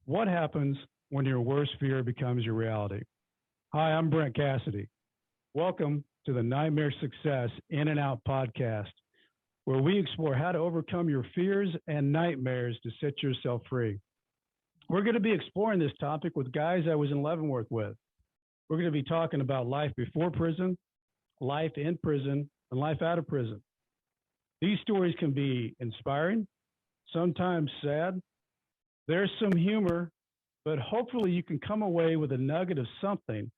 What happens when your worst fear becomes your reality? Hi, I'm Brent Cassidy. Welcome to the Nightmare Success In and Out podcast, where we explore how to overcome your fears and nightmares to set yourself free. We're going to be exploring this topic with guys I was in Leavenworth with. We're going to be talking about life before prison, life in prison, and life out of prison. These stories can be inspiring, sometimes sad. There's some humor, but hopefully you can come away with a nugget of something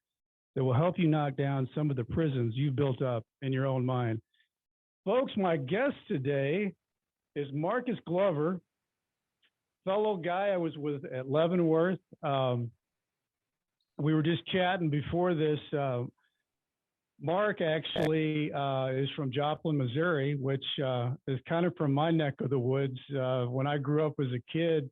that will help you knock down some of the prisons you've built up in your own mind. Folks, my guest today is Marc Glover, fellow guy I was with at Leavenworth. We were just chatting before this. Marc actually is from Joplin, Missouri, which is kind of from my neck of the woods. When I grew up as a kid,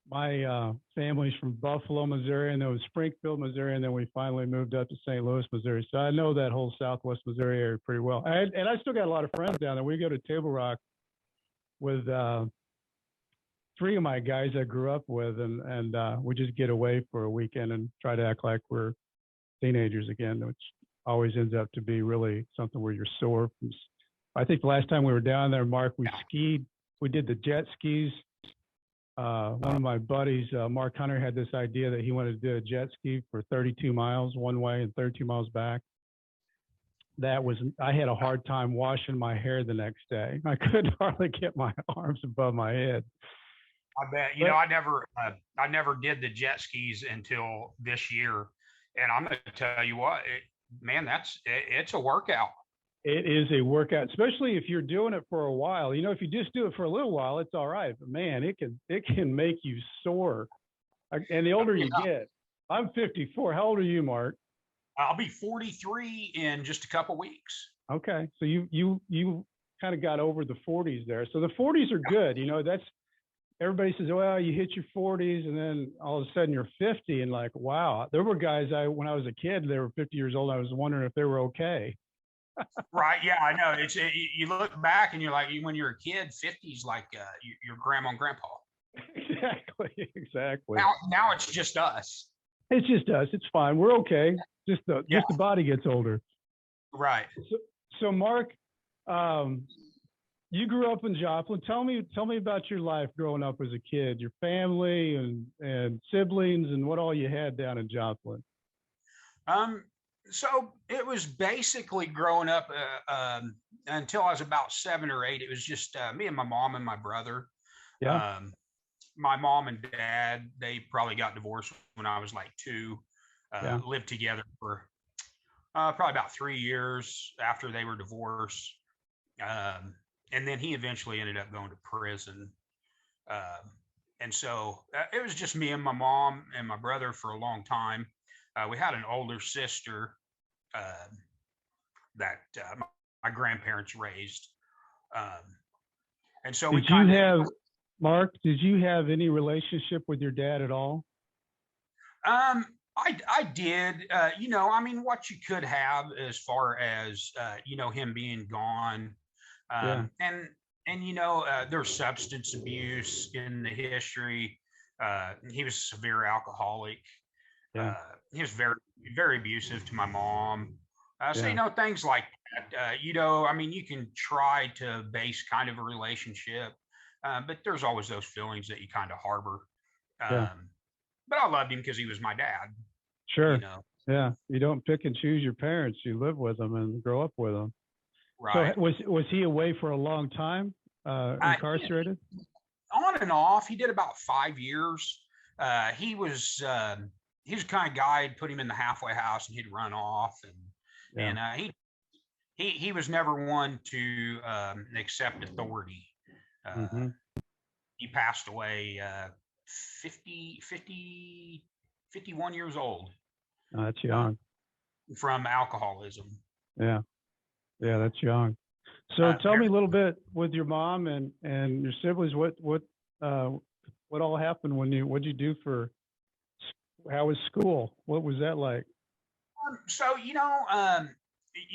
my family's from Buffalo, Missouri, and then was Springfield, Missouri, and then we finally moved up to St. Louis, Missouri. So I know that whole Southwest Missouri area pretty well. And I still got a lot of friends down there. We go to Table Rock with three of my guys I grew up with, and we just get away for a weekend and try to act like we're teenagers again, which always ends up to be really something where you're sore. I think the last time we were down there, Marc, we skied. We did the jet skis. One of my buddies, Mark Hunter, had this idea that he wanted to do a jet ski for 32 miles one way and 32 miles back. I had a hard time washing my hair the next day. I couldn't hardly get my arms above my head. I bet. I never did the jet skis until this year. And I'm going to tell you what, it's a workout. It is a workout, especially if you're doing it for a while. You know, if you just do it for a little while, it's all right. But man, it can make you sore. And the older you get, I'm 54. How old are you, Marc? I'll be 43 in just a couple weeks. Okay, so you kind of got over the 40s there. So the 40s are good. You know, that's everybody says, well, you hit your 40s, and then all of a sudden you're 50, and like, wow. There were guys when I was a kid, they were 50 years old. I was wondering if they were okay. Right. Yeah, I know. You look back and you're like, when you're a kid, 50's like your grandma and grandpa. Exactly. Now it's just us. It's just us. It's fine. We're okay. Just the body gets older. Right. So Marc, you grew up in Joplin. Tell me about your life growing up as a kid, your family and siblings and what all you had down in Joplin. So it was basically growing up until I was about 7 or 8. It was just me and my mom and my brother. Yeah. My mom and dad, they probably got divorced when I was like 2. Lived together for probably about 3 years after they were divorced. And then he eventually ended up going to prison. And so it was just me and my mom and my brother for a long time. We had an older sister that my grandparents raised. And so Marc, did you have any relationship with your dad at all? I did, what you could have as far as, him being gone. And there's substance abuse in the history. He was a severe alcoholic. He was very, very abusive to my mom. So, things like that, you can try to base kind of a relationship, but there's always those feelings that you kind of harbor. But I loved him because he was my dad. Sure. Yeah. You don't pick and choose your parents. You live with them and grow up with them. Right. So was he away for a long time, incarcerated? On and off. He did about 5 years. He was the kind of guy who'd put him in the halfway house and he'd run off. And he was never one to accept authority. He passed away 51 years old. Oh, that's young. From alcoholism. Yeah, that's young. So tell me a little bit with your mom and your siblings. What all happened what'd you do how was school? What was that like?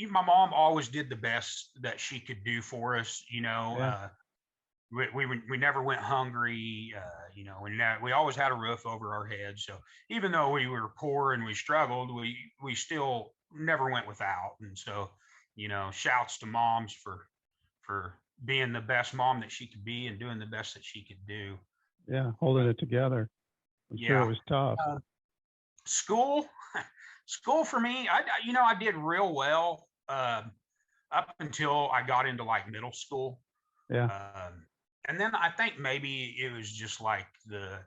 My mom always did the best that she could do for us. we never went hungry. We always had a roof over our heads. So even though we were poor and we struggled, we still never went without. And so, shouts to moms for being the best mom that she could be and doing the best that she could do. Yeah, holding it together. I'm sure it was tough. School, school for me, I did real well up until I got into like middle school. Yeah. And then I think maybe it was just like the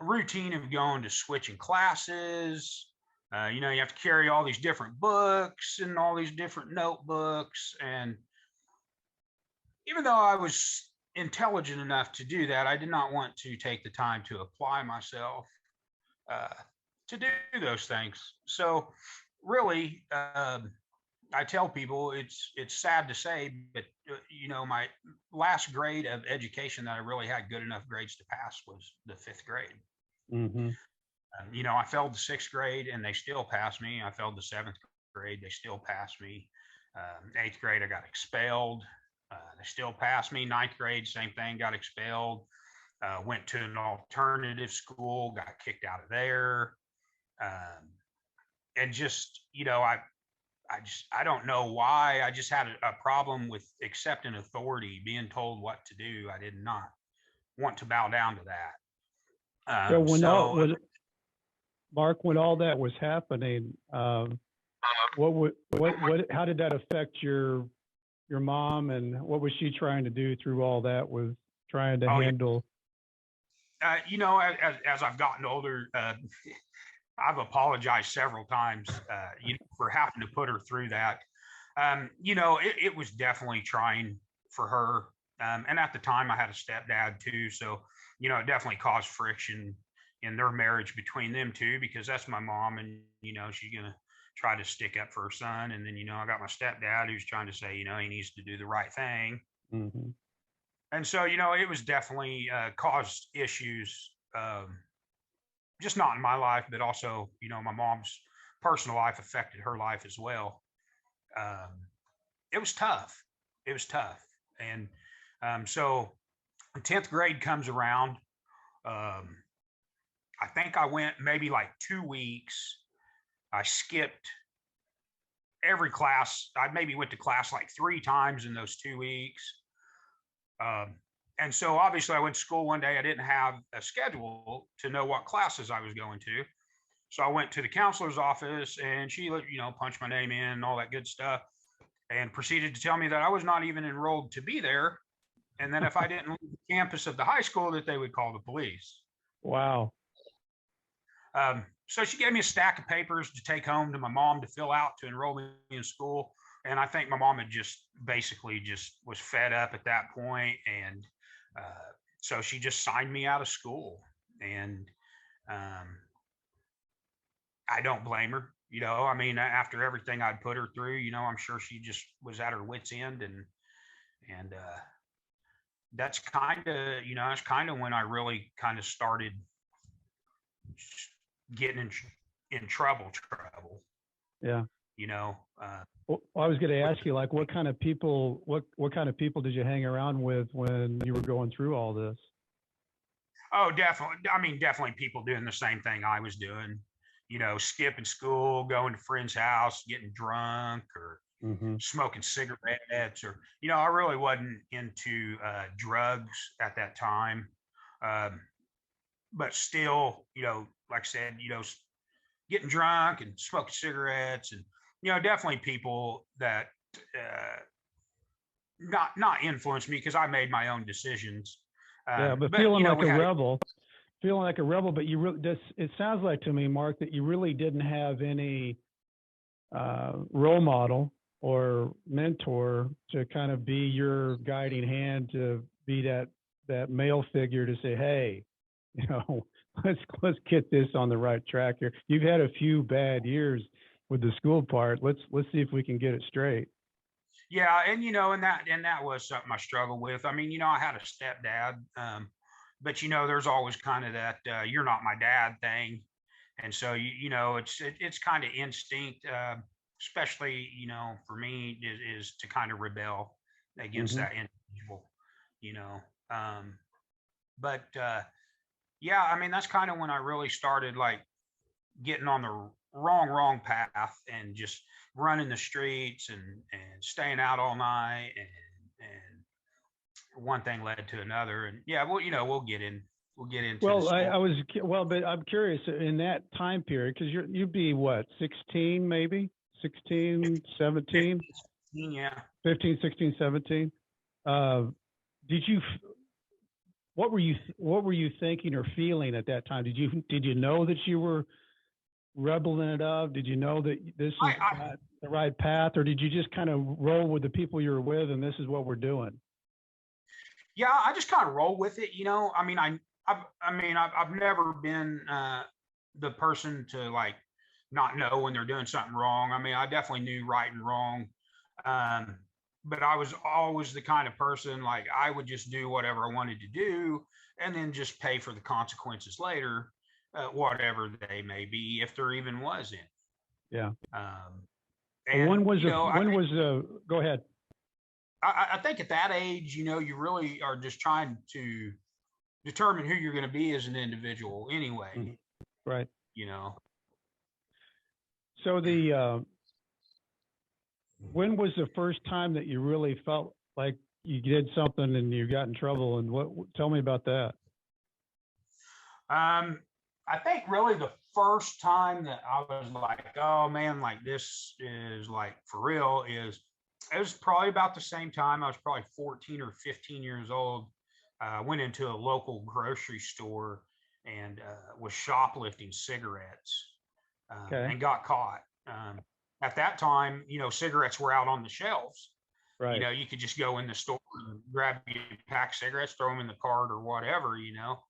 routine of going to switching classes. You have to carry all these different books and all these different notebooks. And even though I was intelligent enough to do that, I did not want to take the time to apply myself to do those things. So really, I tell people it's sad to say, but my last grade of education that I really had good enough grades to pass was the 5th grade. Mm-hmm. I failed the 6th grade and they still passed me. I failed the 7th grade, they still passed me. 8th grade, I got expelled. They still passed me. 9th grade, same thing, got expelled. Went to an alternative school, got kicked out of there. And just, I don't know why. I just had a problem with accepting authority, being told what to do. I did not want to bow down to that. So Marc, when all that was happening, how did that affect your mom, and what was she trying to do through all that with trying to handle? As I've gotten older, I've apologized several times, for having to put her through that. It was definitely trying for her. And at the time I had a stepdad too. So, it definitely caused friction in their marriage between them two, because that's my mom and, she's going to try to stick up for her son. And then, I got my stepdad who's trying to say, he needs to do the right thing. Mm-hmm. And so, it was definitely caused issues, just not in my life, but also, my mom's personal life affected her life as well. It was tough. It was tough. And so 10th grade comes around. I think I went maybe like 2 weeks. I skipped every class. I maybe went to class like 3 times in those 2 weeks. And so obviously I went to school one day. I didn't have a schedule to know what classes I was going to. So I went to the counselor's office and she, punched my name in and all that good stuff and proceeded to tell me that I was not even enrolled to be there. And then if I didn't leave the campus of the high school, that they would call the police. Wow. So she gave me a stack of papers to take home to my mom to fill out to enroll me in school. And I think my mom had just basically just was fed up at that point. And so she just signed me out of school. And I don't blame her. After everything I'd put her through, I'm sure she just was at her wit's end. And that's kind of when I really kind of started getting in trouble. Yeah. Well, I was going to ask you, like, what kind of people did you hang around with when you were going through all this? Oh, definitely. I mean, definitely people doing the same thing I was doing, skipping school, going to friends' house, getting drunk, or smoking cigarettes, or, I really wasn't into drugs at that time. But still, like I said, getting drunk and smoking cigarettes, and, definitely people that not influenced me, because I made my own decisions. But feeling like a rebel, but it sounds like to me, Marc, that you really didn't have any role model or mentor to kind of be your guiding hand, to be that male figure to say, hey, let's get this on the right track here. You've had a few bad years with the school part. Let's see if we can get it straight. Yeah, and that was something I struggled with. I mean, I had a stepdad, but there's always kind of that you're not my dad thing, and so it's kind of instinct, especially for me is to kind of rebel against that individual. you know. But yeah, I mean, that's kind of when I really started like getting on the wrong path and just running the streets and staying out all night and one thing led to another. And yeah, well, we'll get into the Well, story. but I'm curious in that time period, because you'd be what, 16, maybe 16, 17, 15, yeah. 15, 16, 17. Did you, what were you thinking or feeling at that time? Did you know that you were rebelling it up? Did you know that this is not the right path, or did you just kind of roll with the people you were with and this is what we're doing? Yeah, I just kind of roll with it, you know. I mean, I've never been the person to like not know when they're doing something wrong. I mean, I definitely knew right and wrong, um, but I was always the kind of person like I would just do whatever I wanted to do, and then just pay for the consequences later, whatever they may be, if there even was any. Yeah. And when was you know, go ahead. I think at that age, you know, you really are just trying to determine who you're going to be as an individual anyway, Right. you know. So when was the first time that you really felt like you did something and you got in trouble, and tell me about that? I think really the first time that I was like, oh man, like this is like for real is it was probably about the same time. I was probably 14 or 15 years old. I went into a local grocery store and was shoplifting cigarettes and got caught. At that time, you know, cigarettes were out on the shelves. Right. You know, you could just go in the store and grab a pack of cigarettes, throw them in the cart or whatever, you know.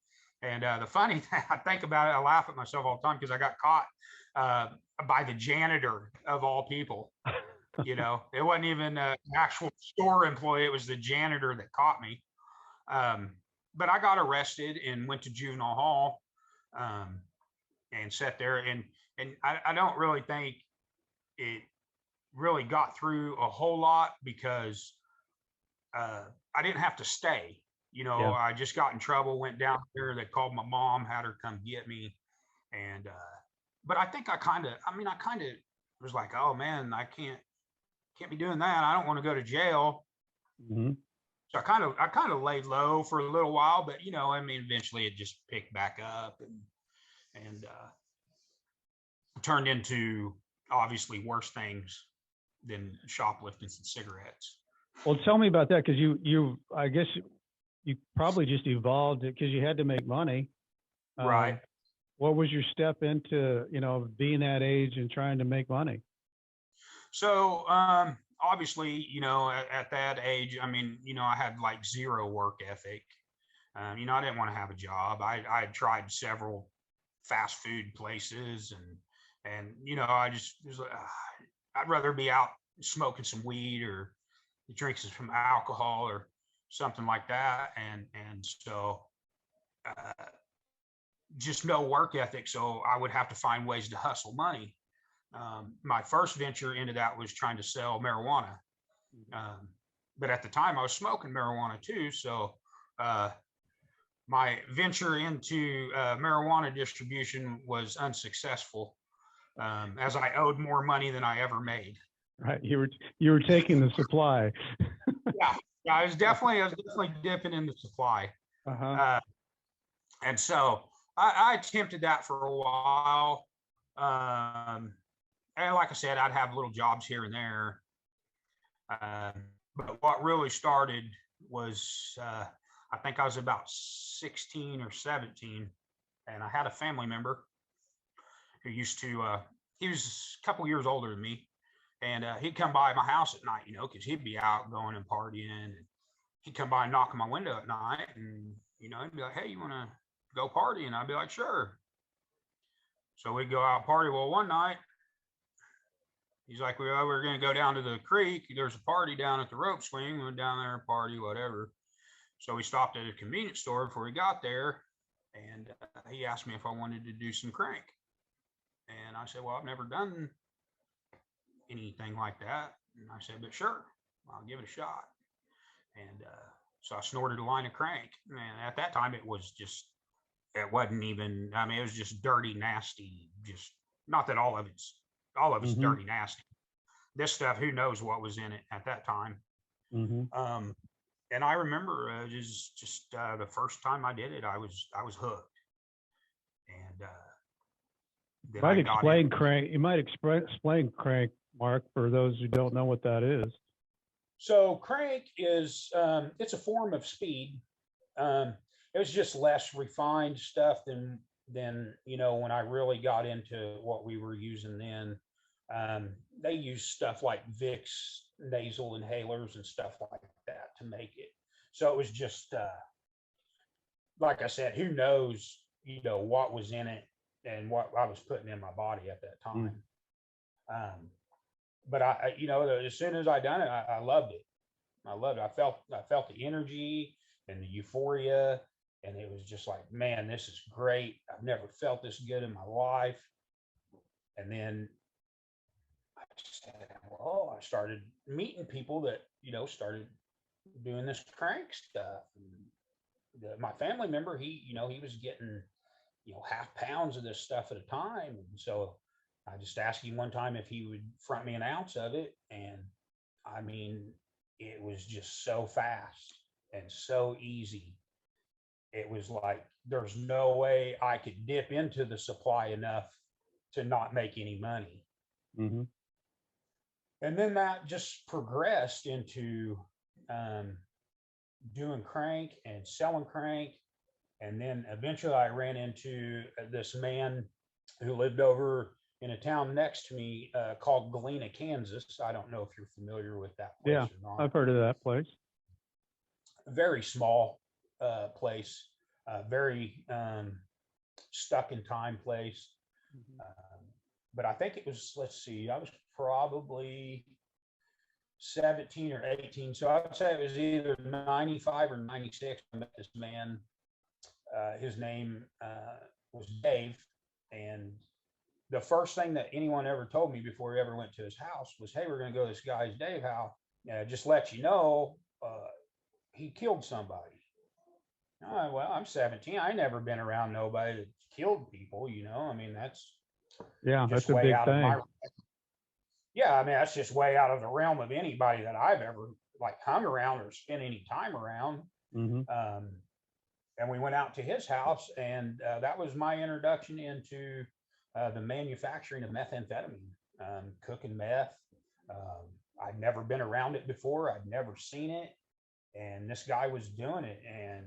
And the funny thing, I think about it, I laugh at myself all the time because I got caught by the janitor of all people. You know, it wasn't even an actual store employee; it was the janitor that caught me. But I got arrested and went to juvenile hall and sat there. And I don't really think it really got through a whole lot because I didn't have to stay. You know, I just got in trouble, went down there. They called my mom, had her come get me. And, but I think I kind of was like, oh man, I can't be doing that. I don't want to go to jail. Mm-hmm. So I kind of laid low for a little while, but you know, I mean, eventually it just picked back up and turned into obviously worse things than shoplifting some cigarettes. Well, tell me about that, because I guess you probably just evolved it because you had to make money. Right. What was your step into, you know, being that age and trying to make money? So obviously, you know, at that age, I mean, you know, I had like zero work ethic. You know, I didn't want to have a job. I had tried several fast food places and you know, I just was like, I'd rather be out smoking some weed or drinking some alcohol or something like that. And so just no work ethic. So I would have to find ways to hustle money. My first venture into that was trying to sell marijuana. But at the time I was smoking marijuana too. So my venture into marijuana distribution was unsuccessful as I owed more money than I ever made. Right. You were taking the supply. Yeah. I was definitely dipping in the supply. And so I attempted that for a while. And like I said, I'd have little jobs here and there. But what really started was I think I was about 16 or 17, and I had a family member who used to, he was a couple years older than me, and he'd come by my house at night, you know, because he'd be out going and partying. And he'd come by and knock on my window at night, and, you know, he'd be like, hey, you want to go party? And I'd be like, sure. So we'd go out party. Well, one night, he's like, well, we're going to go down to the creek. There's a party down at the rope swing. We went down there and party, whatever. So we stopped at a convenience store before we got there. And he asked me if I wanted to do some crank. And I said, well, I've never done anything like that. And I said, but sure, I'll give it a shot. And So I snorted a line of crank. And at that time, it wasn't even, I mean, it was just dirty, nasty, just not that all of it's Mm-hmm. dirty, nasty. This stuff, who knows what was in it at that time. Mm-hmm. And I remember just the first time I did it, I was hooked. And then I got in. You might explain crank, Marc, for those who don't know what that is. So crank is it's a form of speed. It was just less refined stuff than when I really got into what we were using then. They use stuff like Vicks nasal inhalers and stuff like that to make it. So it was just like I said, who knows, what was in it and what I was putting in my body at that time. But as soon as I done it, I loved it. I loved it. I felt the energy and the euphoria, and it was just like, man, this is great. I've never felt this good in my life. And then I started meeting people that started doing this crank stuff. And my family member, he was getting half pounds of this stuff at a time, and so I just asked him one time if he would front me an ounce of it, and I mean, it was just so fast and so easy. It was like there's no way I could dip into the supply enough to not make any money. Mm-hmm. And then that just progressed into doing crank and selling crank. And then eventually I ran into this man who lived over in a town next to me called Galena, Kansas. I don't know if you're familiar with that place or not. I've heard of that place. A very small place, very stuck in time place. But I think it was, let's see, I was probably 17 or 18. So I would say it was either 95 or 96. I met this man. His name was Dave. And the first thing that anyone ever told me before we ever went to his house was, hey, we're going to go to this guy's Dave house. Just let you know, he killed somebody. Well, I'm 17. I never been around nobody that killed people, I mean, that's a big thing. That's just way out of the realm of anybody that I've ever hung around or spent any time around. Mm-hmm. And we went out to his house, and that was my introduction into the manufacturing of methamphetamine, cooking meth. I'd never been around it before. I'd never seen it. And this guy was doing it. And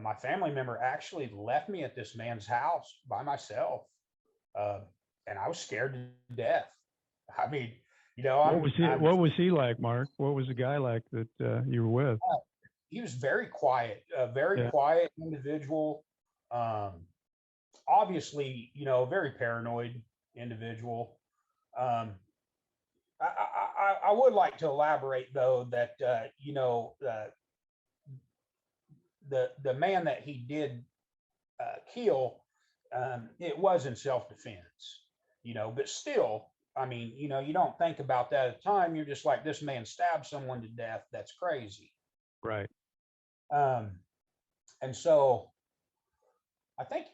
my family member actually left me at this man's house by myself. And I was scared to death. I mean, what was he like, Marc? What was the guy like that you were with? He was very quiet, a very quiet individual. Obviously, a very paranoid individual. I would like to elaborate, though, that the man that he did kill, it was in self-defense, but still, I mean, you don't think about that at the time. You're just like, this man stabbed someone to death. That's crazy. Right. And so I think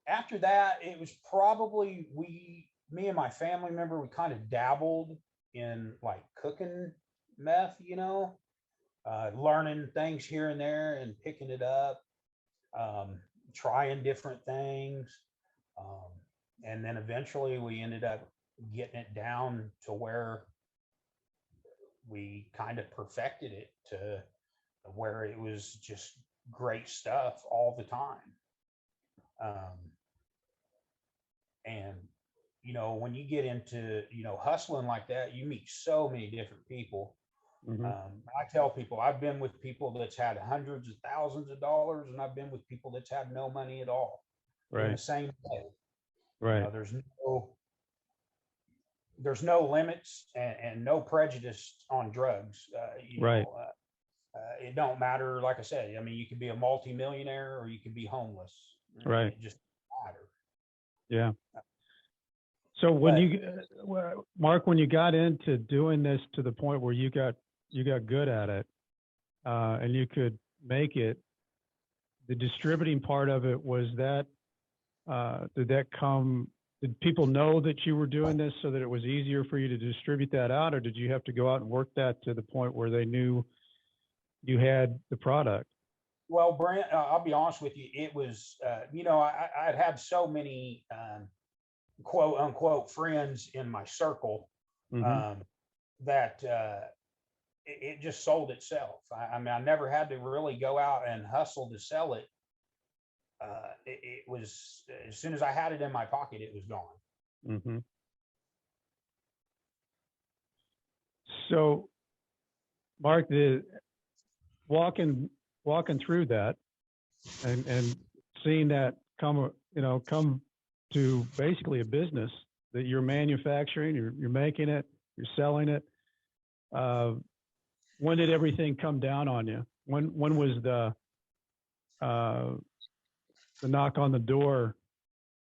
after that, it was probably me and my family member, we kind of dabbled in cooking meth, learning things here and there and picking it up, trying different things. And then eventually we ended up getting it down to where we kind of perfected it to where it was just great stuff all the time. And when you get into hustling like that, you meet so many different people. Mm-hmm. I tell people I've been with people that's had hundreds of thousands of dollars, and I've been with people that's had no money at all. Right. In the same day. Right. There's no limits and no prejudice on drugs. Right. It don't matter. Like I said, I mean, you could be a multimillionaire or you could be homeless. Right. It just matters. Yeah. So Marc, when you got into doing this to the point where you got good at it, and you could make it. The distributing part of it, was that, did people know that you were doing this so that it was easier for you to distribute that out, or did you have to go out and work that to the point where they knew you had the product? Well, Brent, I'll be honest with you. It was, I'd had so many quote unquote friends in my circle um, that it just sold itself. I mean, I never had to really go out and hustle to sell it. It was, as soon as I had it in my pocket, it was gone. So, Marc, walking through that and seeing that come to basically a business that you're manufacturing, you're making it, you're selling it. When did everything come down on you? When was the knock on the door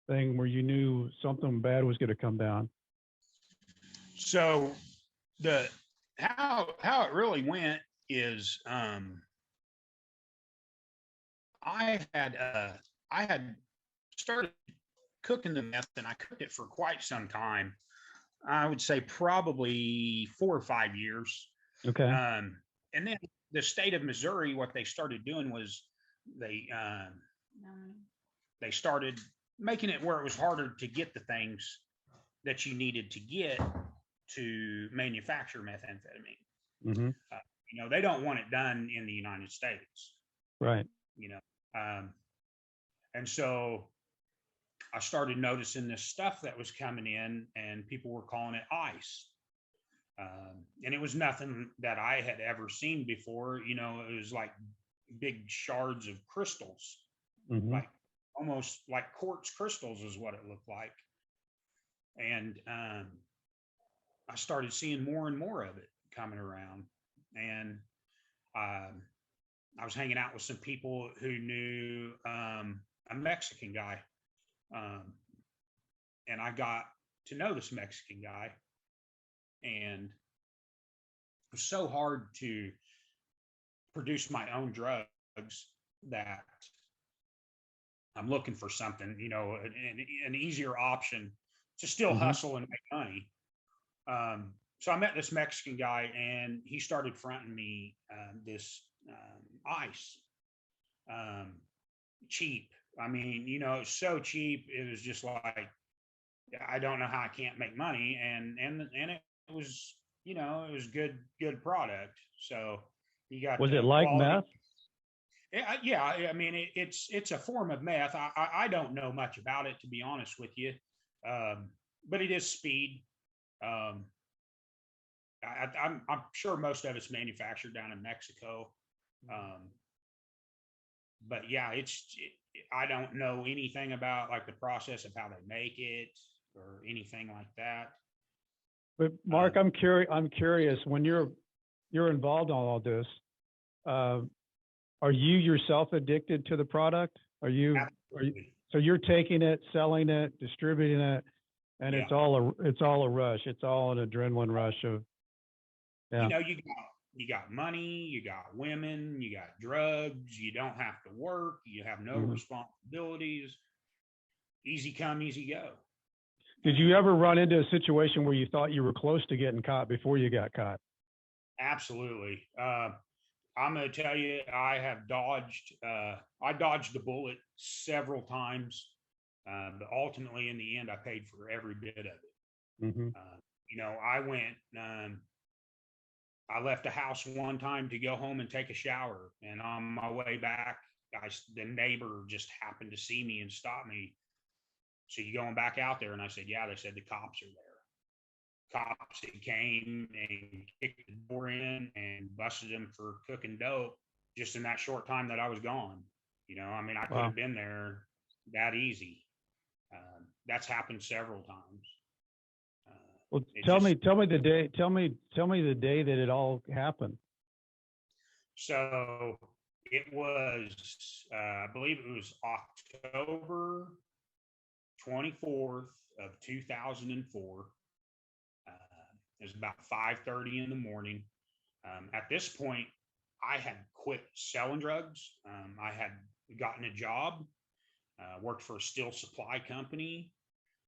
thing where you knew something bad was going to come down? So how it really went is I had started cooking the meth, and I cooked it for quite some time. I would say probably 4 or 5 years. Okay. And then the state of Missouri, what they started doing was they started making it where it was harder to get the things that you needed to get to manufacture methamphetamine. They don't want it done in the United States. Right. And so I started noticing this stuff that was coming in, and people were calling it ice. And it was nothing that I had ever seen before. It was like big shards of crystals, like almost like quartz crystals is what it looked like. And I started seeing more and more of it coming around. And I was hanging out with some people who knew a Mexican guy. And I got to know this Mexican guy. And it was so hard to produce my own drugs that I'm looking for something, an easier option to still hustle and make money. So I met this Mexican guy, and he started fronting me this ice, cheap. I mean, it's so cheap. It was just like, I don't know how I can't make money. And it was, it was good product. So you got, was it like quality meth? Yeah. I mean, it's a form of meth. I don't know much about it, to be honest with you. But it is speed. I'm sure most of it's manufactured down in Mexico. But yeah, I don't know anything about like the process of how they make it or anything like that. But Marc, I'm curious, when you're involved in all this, are you yourself addicted to the product? So you're taking it, selling it, distributing it, and it's all a rush. It's all an adrenaline rush of, yeah. You got money, you got women, you got drugs, you don't have to work, you have no responsibilities. Easy come, easy go. Did you ever run into a situation where you thought you were close to getting caught before you got caught? Absolutely. I'm going to tell you, I dodged the bullet several times, but ultimately in the end, I paid for every bit of it. I left the house one time to go home and take a shower, and on my way back, the neighbor just happened to see me and stop me. So you going back out there? And I said, yeah. They said the cops are there. Cops came and kicked the door in and busted him for cooking dope just in that short time that I was gone. I could have been there that easy. That's happened several times. Well, tell me the day. Tell me the day that it all happened. So it was, I believe it was October 24th of 2004. It was about 5:30 in the morning. At this point, I had quit selling drugs. I had gotten a job, worked for a steel supply company.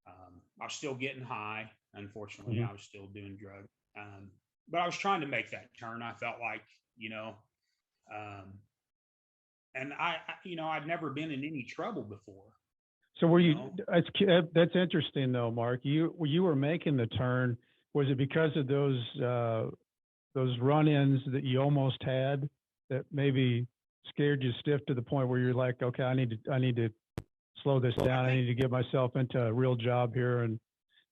I was still getting high. Unfortunately, Hmm. I was still doing drugs. But I was trying to make that turn. I felt like, you know, um, and I'd never been in any trouble before, So were you you? know. That's interesting though, Mark. You were making the turn. Was it because of those run-ins that you almost had that maybe scared you stiff to the point where you're like, okay, I need to slow this I down. I think, need to get myself into a real job here and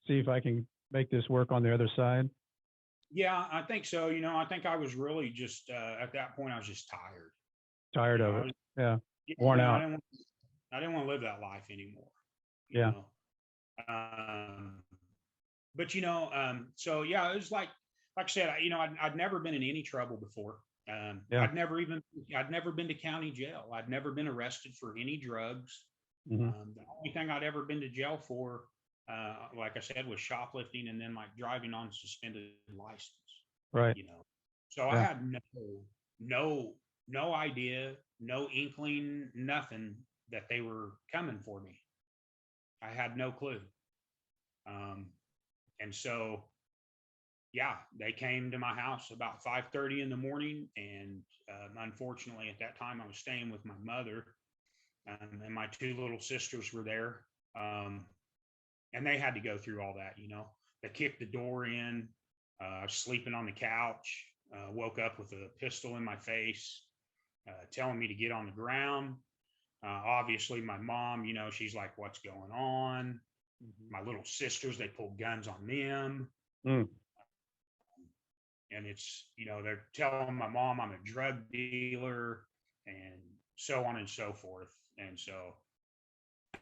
see if I can make this work on the other side. yeah, I think so. I think I was really just at that point, I was just tired. Tired of I it. was, Yeah. yeah, Worn I out. didn't want to live that life anymore. You Yeah. know, um, but so yeah, it was like I said, I'd never been in any trouble before. Yeah. I'd never been to county jail. I'd never been arrested for any drugs. Hmm. The only thing I'd ever been to jail for, like I said, was shoplifting and then like driving on suspended license. Right. You know, so I Yeah. had no, no idea, no inkling, nothing that they were coming for me. I had no clue. Um, and so yeah, they came to my house about 5:30 in the morning, and unfortunately, at that time, I was staying with my mother, and my two little sisters were there, um, and they had to go through all that. They kicked the door in, sleeping on the couch, woke up with a pistol in my face, telling me to get on the ground. Obviously, my mom, she's like, "What's going on?" My little sisters, they pulled guns on them. Mm. And they're telling my mom I'm a drug dealer and so on and so forth. And so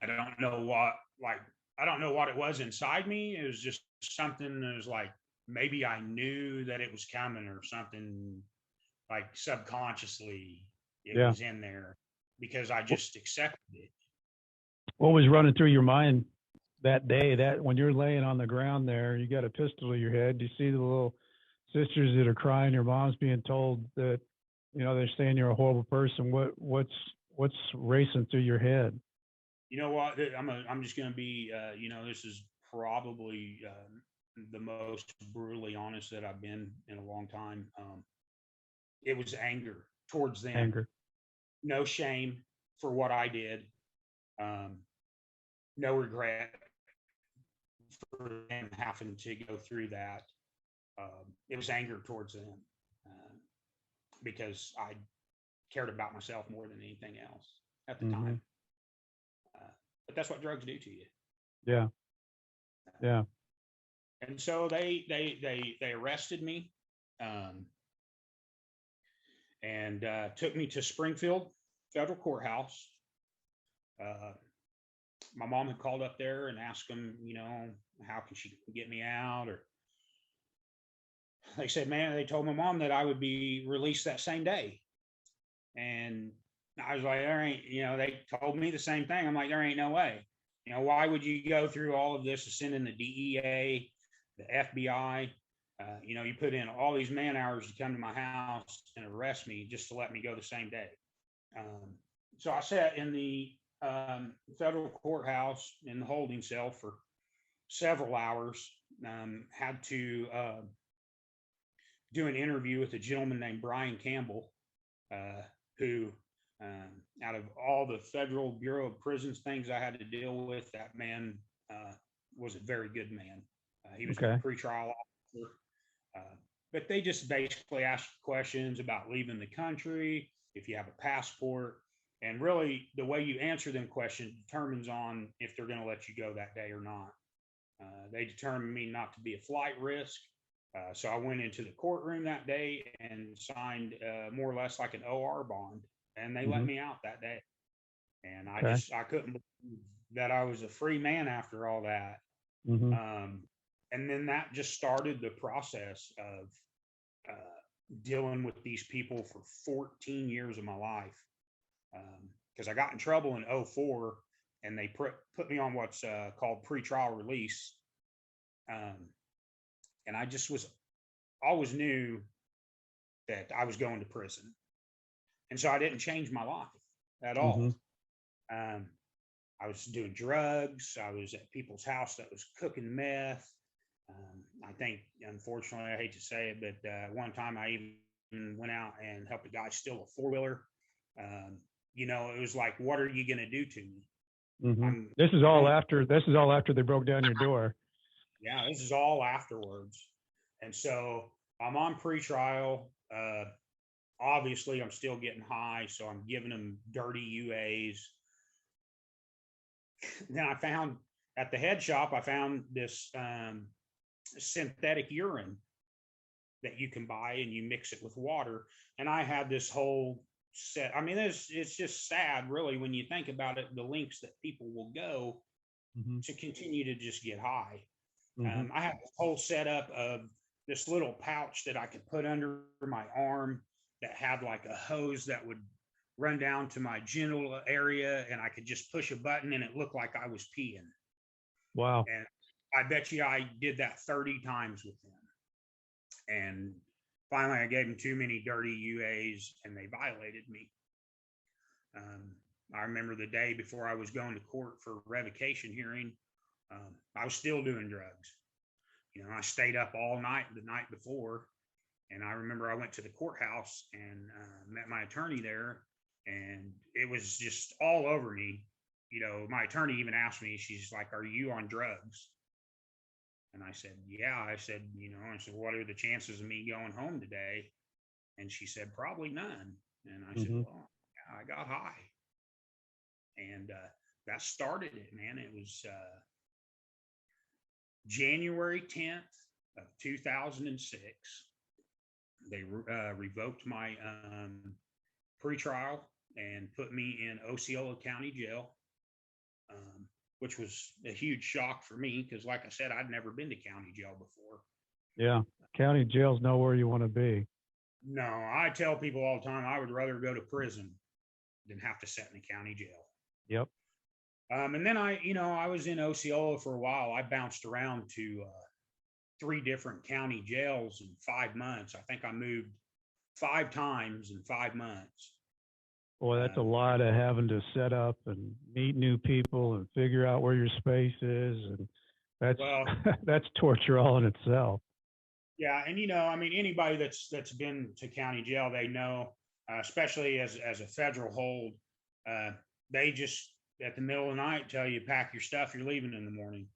I don't know what, like, I don't know what it was inside me. It was just something that was like, maybe I knew that it was coming or something, like subconsciously it Yeah. was in there because I Wh- just accepted it. What was running through your mind that day? That when you're laying on the ground there, you got a pistol to your head. You see the little sisters that are crying. Your mom's being told that they're saying you're a horrible person. What's racing through your head? You know what? I'm just going to be, this is probably the most brutally honest that I've been in a long time. It was anger towards them, Anger. no shame for what I did, um, no regret for them having to go through that. It was anger towards them uh, because I cared about myself more than anything else at the Hmm. time. But that's what drugs do to you. Yeah. Yeah. And so they arrested me, um, and took me to Springfield Federal Courthouse. Uh, my mom had called up there and asked them, how can she get me out? Or they said, man, they told my mom that I would be released that same day. And I was like, there ain't, they told me the same thing. I'm like, there ain't no way. Why would you go through all of this to send in the DEA, the FBI? You put in all these man hours to come to my house and arrest me just to let me go the same day. Um, so I sat in the federal courthouse in the holding cell for several hours. Had to do an interview with a gentleman named Brian Campbell, who, out of all the Federal Bureau of Prisons things I had to deal with, that man was a very good man. He was Okay. a pretrial officer. But they just basically ask questions about leaving the country, if you have a passport, and really the way you answer them questions determines on if they're going to let you go that day or not. They determined me not to be a flight risk. So I went into the courtroom that day and signed more or less like an OR bond, and they let Hmm. me out that day. And Okay. I couldn't believe that I was a free man after all that. Hmm. Um, and then that just started the process of dealing with these people for 14 years of my life. Because I got in trouble in '04, and they put me on what's called pretrial release. Um, and I just was always knew that I was going to prison. And so I didn't change my life at Mm-hmm. all. Um, I was doing drugs. I was at people's house that was cooking meth. I think, unfortunately, I hate to say it, but one time I even went out and helped a guy steal a four-wheeler. Um, it was like, what are you going to do to me? Mm-hmm. I'm This is all only, after. This is all after they broke down your door. yeah, this is all afterwards. And so I'm on pretrial. Obviously, I'm still getting high, so I'm giving them dirty UAs. Then I found at the head shop, I found this synthetic urine that you can buy and you mix it with water. And I had this whole set. I mean, it's just sad, really, when you think about it, the lengths that people will go Mm-hmm. to continue to just get high. Mm-hmm. I had this whole setup of this little pouch that I could put under my arm that had like a hose that would run down to my genital area, and I could just push a button and it looked like I was peeing. Wow. And I bet you I did that 30 times with them. And finally, I gave them too many dirty UAs and they violated me. I remember the day before I was going to court for a revocation hearing, I was still doing drugs. I stayed up all night the night before. And I remember I went to the courthouse and met my attorney there, and it was just all over me. My attorney even asked me, she's like, "Are you on drugs?" And I said, "Yeah." I said, I said, "What are the chances of me going home today?" And she said, "Probably none." And I said, Mm-hmm. "Well, yeah, I got high." And that started it, man. It was January 10th of 2006. They revoked my pretrial and put me in Osceola County Jail, which was a huge shock for me because, like I said, I'd never been to county jail before. Yeah. County jail's nowhere you want to be. No, I tell people all the time I would rather go to prison than have to sit in the county jail. Yep. And then I was in Osceola for a while. I bounced around to 3 different county jails in 5 months. I think I moved 5 times in 5 months. Boy, that's a lot of having to set up and meet new people and figure out where your space is, and that's Well, that's torture all in itself. yeah, and I mean, anybody that's been to county jail, they know, especially as a federal hold, uh, they just at the middle of the night tell you pack your stuff, you're leaving in the morning.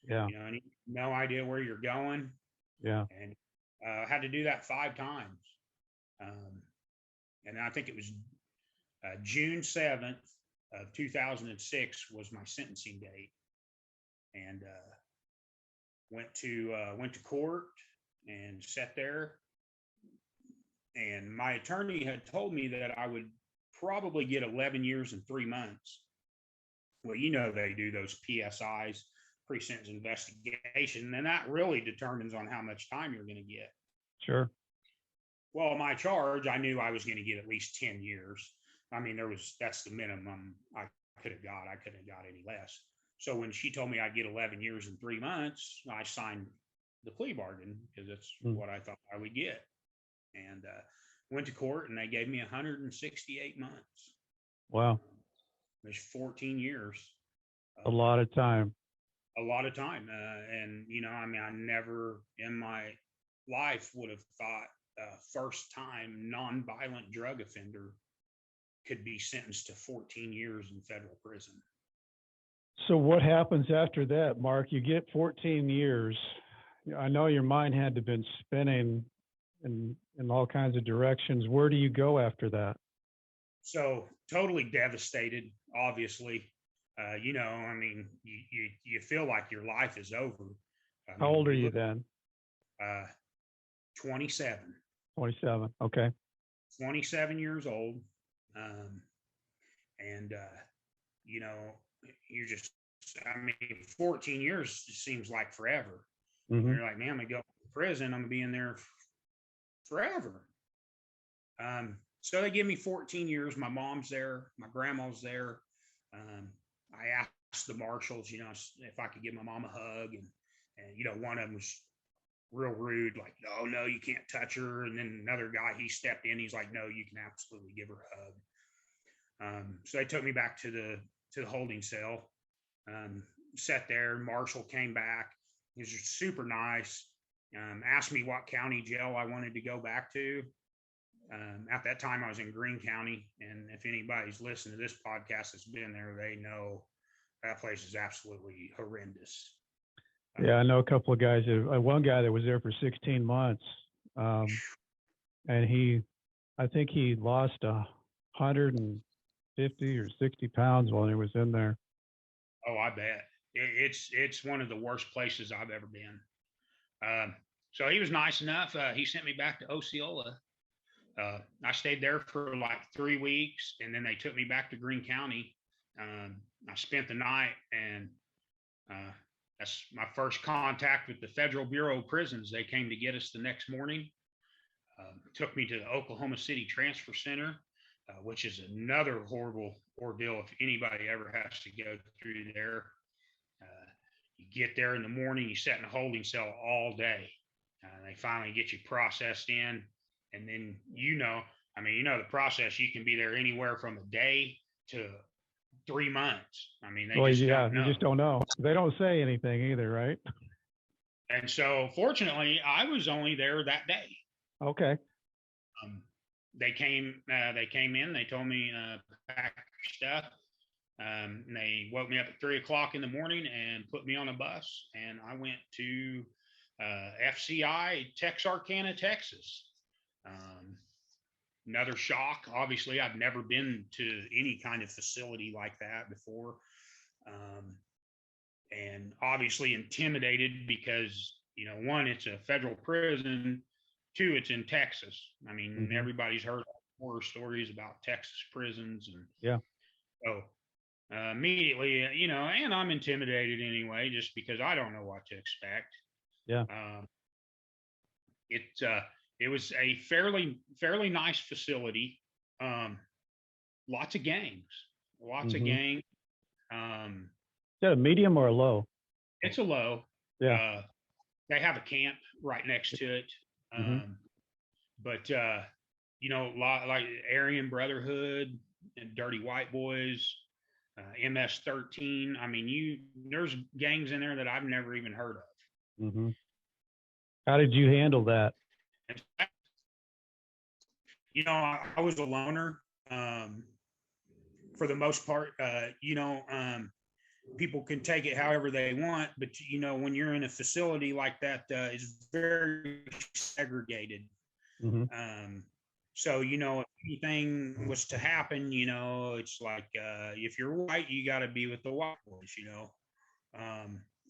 Yeah. And no idea where you're going, Yeah. and had to do that 5 times. Um, and I think it was June 7th of 2006 was my sentencing date, and went to court and sat there. And my attorney had told me that I would probably get 11 years and 3 months. Well, they do those PSIs, pre-sentence investigation, and that really determines on how much time you're going to get. Sure. Well, my charge, I knew I was going to get at least 10 years. I mean, that's the minimum I could have got. I couldn't have got any less. So when she told me I'd get 11 years and 3 months, I signed the plea bargain because that's what I thought I would get. And went to court and they gave me 168 months. Wow. There's 14 years. A lot of time. A lot of time. And, I mean, I never in my life would have thought a first time nonviolent drug offender could be sentenced to 14 years in federal prison. So what happens after that, Marc? You get 14 years. I know your mind had to have been spinning in all kinds of directions. Where do you go after that? So totally devastated, obviously. I mean, you feel like your life is over. How old are you then? 27. 27. Okay. 27 years old. And, you're just, I mean, 14 years seems like forever. Mm-hmm. You're like, man, I'm going to go to prison. I'm going to be in there forever. So they give me 14 years. My mom's there. My grandma's there. I asked the marshals, if I could give my mom a hug. And one of them was real rude, like, "Oh no, you can't touch her." And then another guy, he stepped in, he's like, "No, you can absolutely give her a hug." So they took me back to the holding cell. Um, Sat there. Marshall came back. He was just super nice. Asked me what county jail I wanted to go back to. At that time, I was in Greene County, and if anybody's listened to this podcast that's been there, they know that place is absolutely horrendous. Yeah, I know a couple of guys. One guy that was there for 16 months, and I think he lost 150 or 60 pounds while he was in there. Oh, I bet it's one of the worst places I've ever been. So he was nice enough. He sent me back to Osceola. I stayed there for like 3 weeks, and then they took me back to Greene County. I spent the night, and that's my first contact with the Federal Bureau of Prisons. They came to get us the next morning. Took me to the Oklahoma City Transfer Center, which is another horrible ordeal if anybody ever has to go through there. You get there in the morning, you sit in a holding cell all day. They finally get you processed in, and then the process. You can be there anywhere from a day to 3 months. I mean, they just don't know. You just don't know. They don't say anything either, right? And so, fortunately, I was only there that day. Okay. They came in. They told me pack stuff. They woke me up at 3 o'clock in the morning and put me on a bus, and I went to FCI, Texarkana, Texas. Another shock. Obviously, I've never been to any kind of facility like that before. And obviously intimidated because, one, it's a federal prison. Two, it's in Texas. I mean, everybody's heard horror stories about Texas prisons. And yeah. So immediately, and I'm intimidated anyway, just because I don't know what to expect. Yeah. It was a fairly nice facility. Lots of gangs. Is that a medium or a low? It's a low. Yeah. They have a camp right next to it. But a lot like Aryan Brotherhood and Dirty White Boys, MS-13. I mean, there's gangs in there that I've never even heard of. How did you handle that? I was a loner for the most part. People can take it however they want, but when you're in a facility like that, it's very segregated. So if anything was to happen, it's like if you're white, you got to be with the white boys,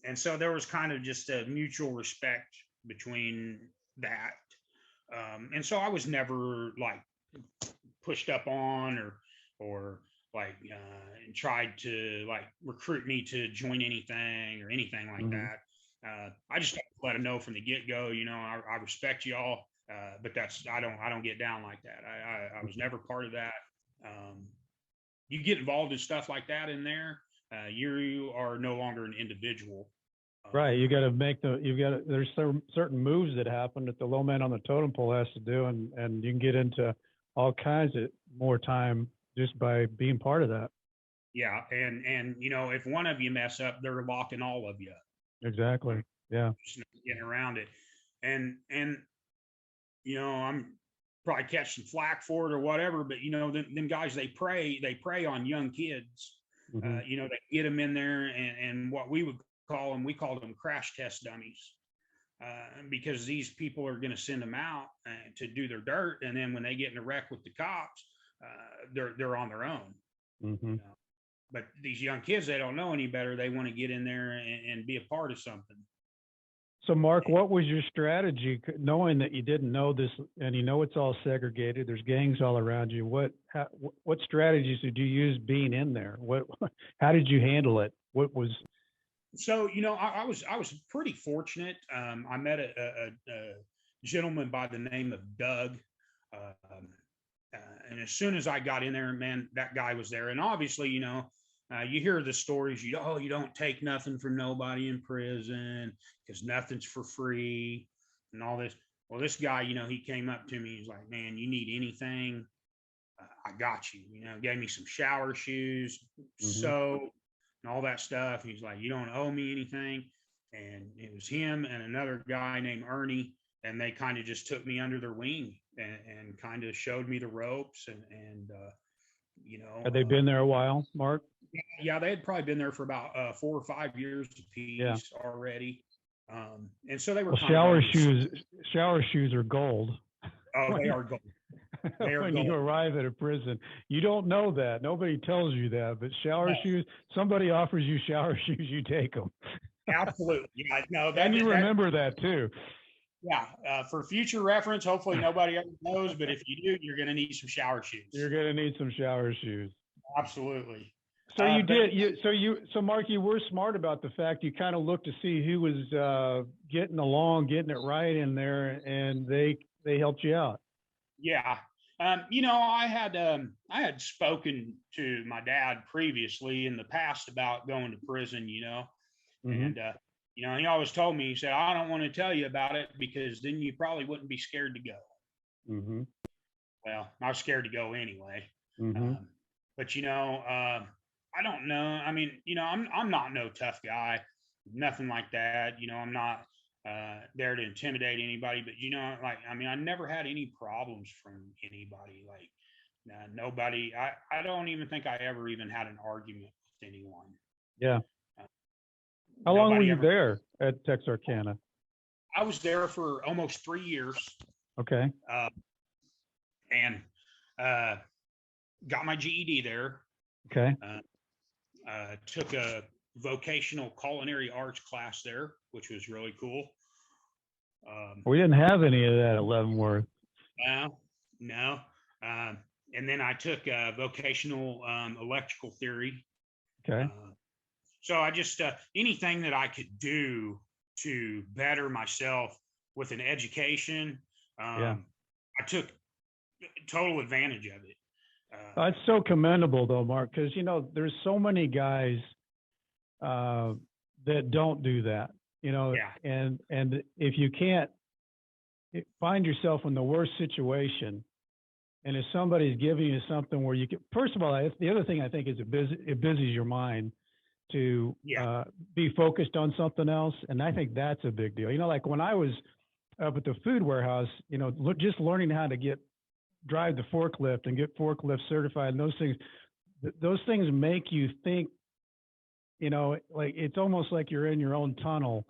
and so there was kind of just a mutual respect between that. And so I was never like pushed up on or like tried to like recruit me to join anything or anything like that. I just let them know from the get-go, I respect y'all, but I don't get down like that. I was never part of that. You get involved in stuff like that in there, you are no longer an individual. Right. You got to there's certain moves that happen that the low man on the totem pole has to do. And you can get into all kinds of more time just by being part of that. Yeah. And if one of you mess up, they're locking all of you up. Exactly. Yeah. Just getting around it. And I'm probably catching flack for it or whatever, but them guys, they prey on young kids. They get them in there and what we called them crash test dummies, because these people are going to send them out to do their dirt, and then when they get in a wreck with the cops, they're on their own. But these young kids, they don't know any better. They want to get in there and be a part of something. So, Marc, what was your strategy, knowing that you didn't know this, and it's all segregated? There's gangs all around you. What strategies did you use being in there? How did you handle it? What was? So, I was pretty fortunate. I met a gentleman by the name of Doug. And as soon as I got in there, man, that guy was there. And obviously, you hear the stories, you don't take nothing from nobody in prison because nothing's for free. and all this. Well, this guy, he came up to me. He's like, man, you need anything? I got you. Gave me some shower shoes, Mm-hmm. soap, and all that stuff. He's like, you don't owe me anything. And it was him and another guy named Ernie, and they kind of just took me under their wing and kind of showed me the ropes Had they been there a while, Marc? yeah, they had probably been there for about 4 or 5 years Yeah. apiece already. And so they were Well, kind of shower shoes are gold. oh, they are gold. They are when gold. you arrive at a prison, you don't know that. Nobody tells you that. But shower shoes, somebody offers you shower shoes, you take them. Absolutely. Yeah, no, and you remember that too. Yeah. For future reference, hopefully nobody ever knows, but if you do, you're going to need some shower shoes. You're going to need some shower shoes. Absolutely. So so Marc, you were smart about the fact you kind of looked to see who was getting along, getting it right in there, and they helped you out. Yeah. I had spoken to my dad previously in the past about going to prison, Mm-hmm. and he always told me, he said, I don't want to tell you about it because then you probably wouldn't be scared to go. Mm-hmm. Well, I was scared to go anyway. Mm-hmm. But I don't know. I mean, I'm not no tough guy, nothing like that. I'm not there to intimidate anybody. But I never had any problems from anybody. Like nobody. I don't even think I ever even had an argument with anyone. Yeah. How long were you there at Texarkana? I was there for almost 3 years. Okay. And got my GED there. Okay. Took a vocational culinary arts class there, which was really cool. We didn't have any of that at Leavenworth. No. And then I took vocational electrical theory. Okay. So I just anything that I could do to better myself with an education, I took total advantage of it. That's so commendable, though, Marc, because there's so many guys that don't do that. And if you can't find yourself in the worst situation, and if somebody's giving you something where you can, first of all, the other thing I think is it busies your mind to be focused on something else. And I think that's a big deal. Like when I was up at the food warehouse, just learning how to drive the forklift and get forklift certified, and those things make you think, like it's almost like you're in your own tunnel.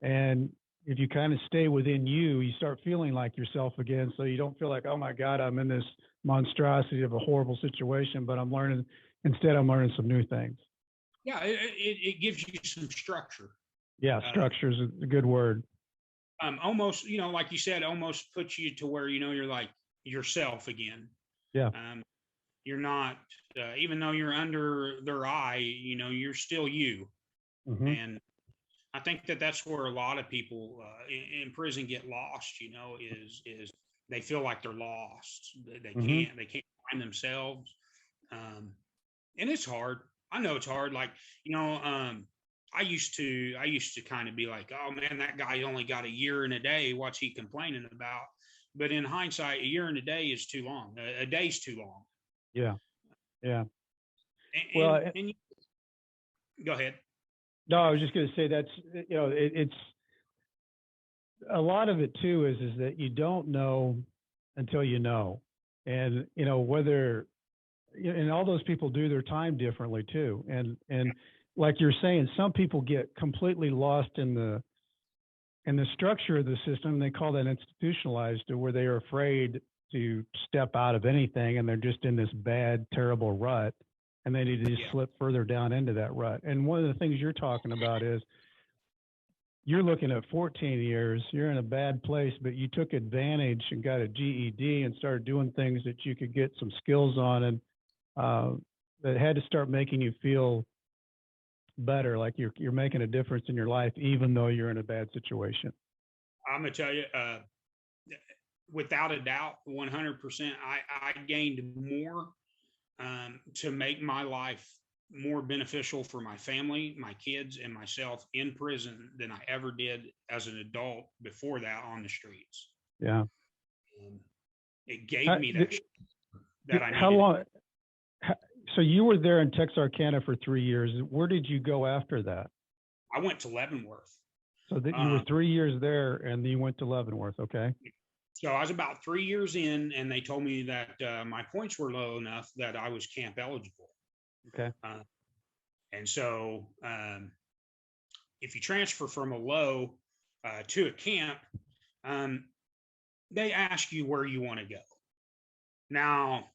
And if you kind of stay within you start feeling like yourself again. So you don't feel like, oh my God, I'm in this monstrosity of a horrible situation, but I'm learning some new things. Yeah, it gives you some structure. Yeah, structure is a good word. Almost, like you said, almost puts you to where, you're like yourself again. Yeah. You're not, even though you're under their eye, you're still you. Mm-hmm. And I think that's where a lot of people in prison get lost, is they feel like they're lost. They can't find themselves. And it's hard. I know it's hard. Like, I used to kind of be like, oh man, that guy only got a year and a day. What's he complaining about? But in hindsight, a year and a day is too long. A day's too long. Yeah. Yeah. And go ahead. No, I was just going to say that's, it's a lot of it too is that you don't know until you know. And, whether, and all those people do their time differently too. And like you're saying, some people get completely lost in the structure of the system. They call that institutionalized, where they are afraid to step out of anything, and they're just in this bad, terrible rut, and they need to just slip further down into that rut. And one of the things you're talking about is you're looking at 14 years, you're in a bad place, but you took advantage and got a GED and started doing things that you could get some skills on, and that had to start making you feel better, like you're making a difference in your life, even though you're in a bad situation. I'm gonna tell you, without a doubt, 100%, I gained more to make my life more beneficial for my family, my kids, and myself in prison than I ever did as an adult before that on the streets. Yeah. It gave me that I how needed. long? So you were there in Texarkana for 3 years. Where did you go after that? I went to Leavenworth. So that you were 3 years there, and then you went to Leavenworth. Okay. So I was about 3 years in, and they told me that my points were low enough that I was camp eligible. Okay. And so if you transfer from a low to a camp, they ask you where you want to go. Now,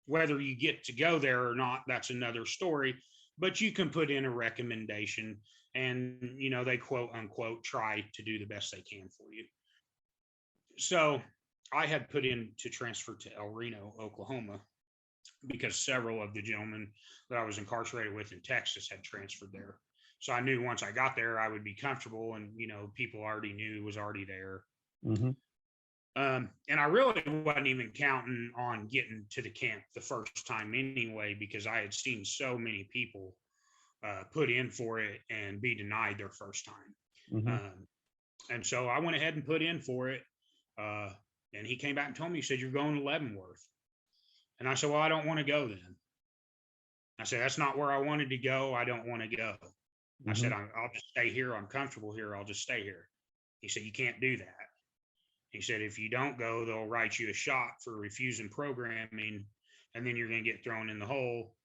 whether you get to go there or not, that's another story, but you can put in a recommendation and, you know, they quote unquote try to do the best they can for you. So I had put in to transfer to El Reno, Oklahoma, because several of the gentlemen that I was incarcerated with in Texas had transferred there. So I knew once I got there, I would be comfortable, and, you know, people already knew was already there. Mm-hmm. And I really wasn't even counting on getting to the camp the first time anyway, because I had seen so many people put in for it and be denied their first time. Mm-hmm. And so I went ahead and put in for it. And he came back and told me, he said, "You're going to Leavenworth." And I said, "Well, I don't want to go then." I said, "That's not where I wanted to go. I don't want to go." Mm-hmm. I said, "I'll just stay here. I'm comfortable here. I'll just stay here." He said, "You can't do that." He said, "If you don't go, they'll write you a shot for refusing programming, and then you're going to get thrown in the hole,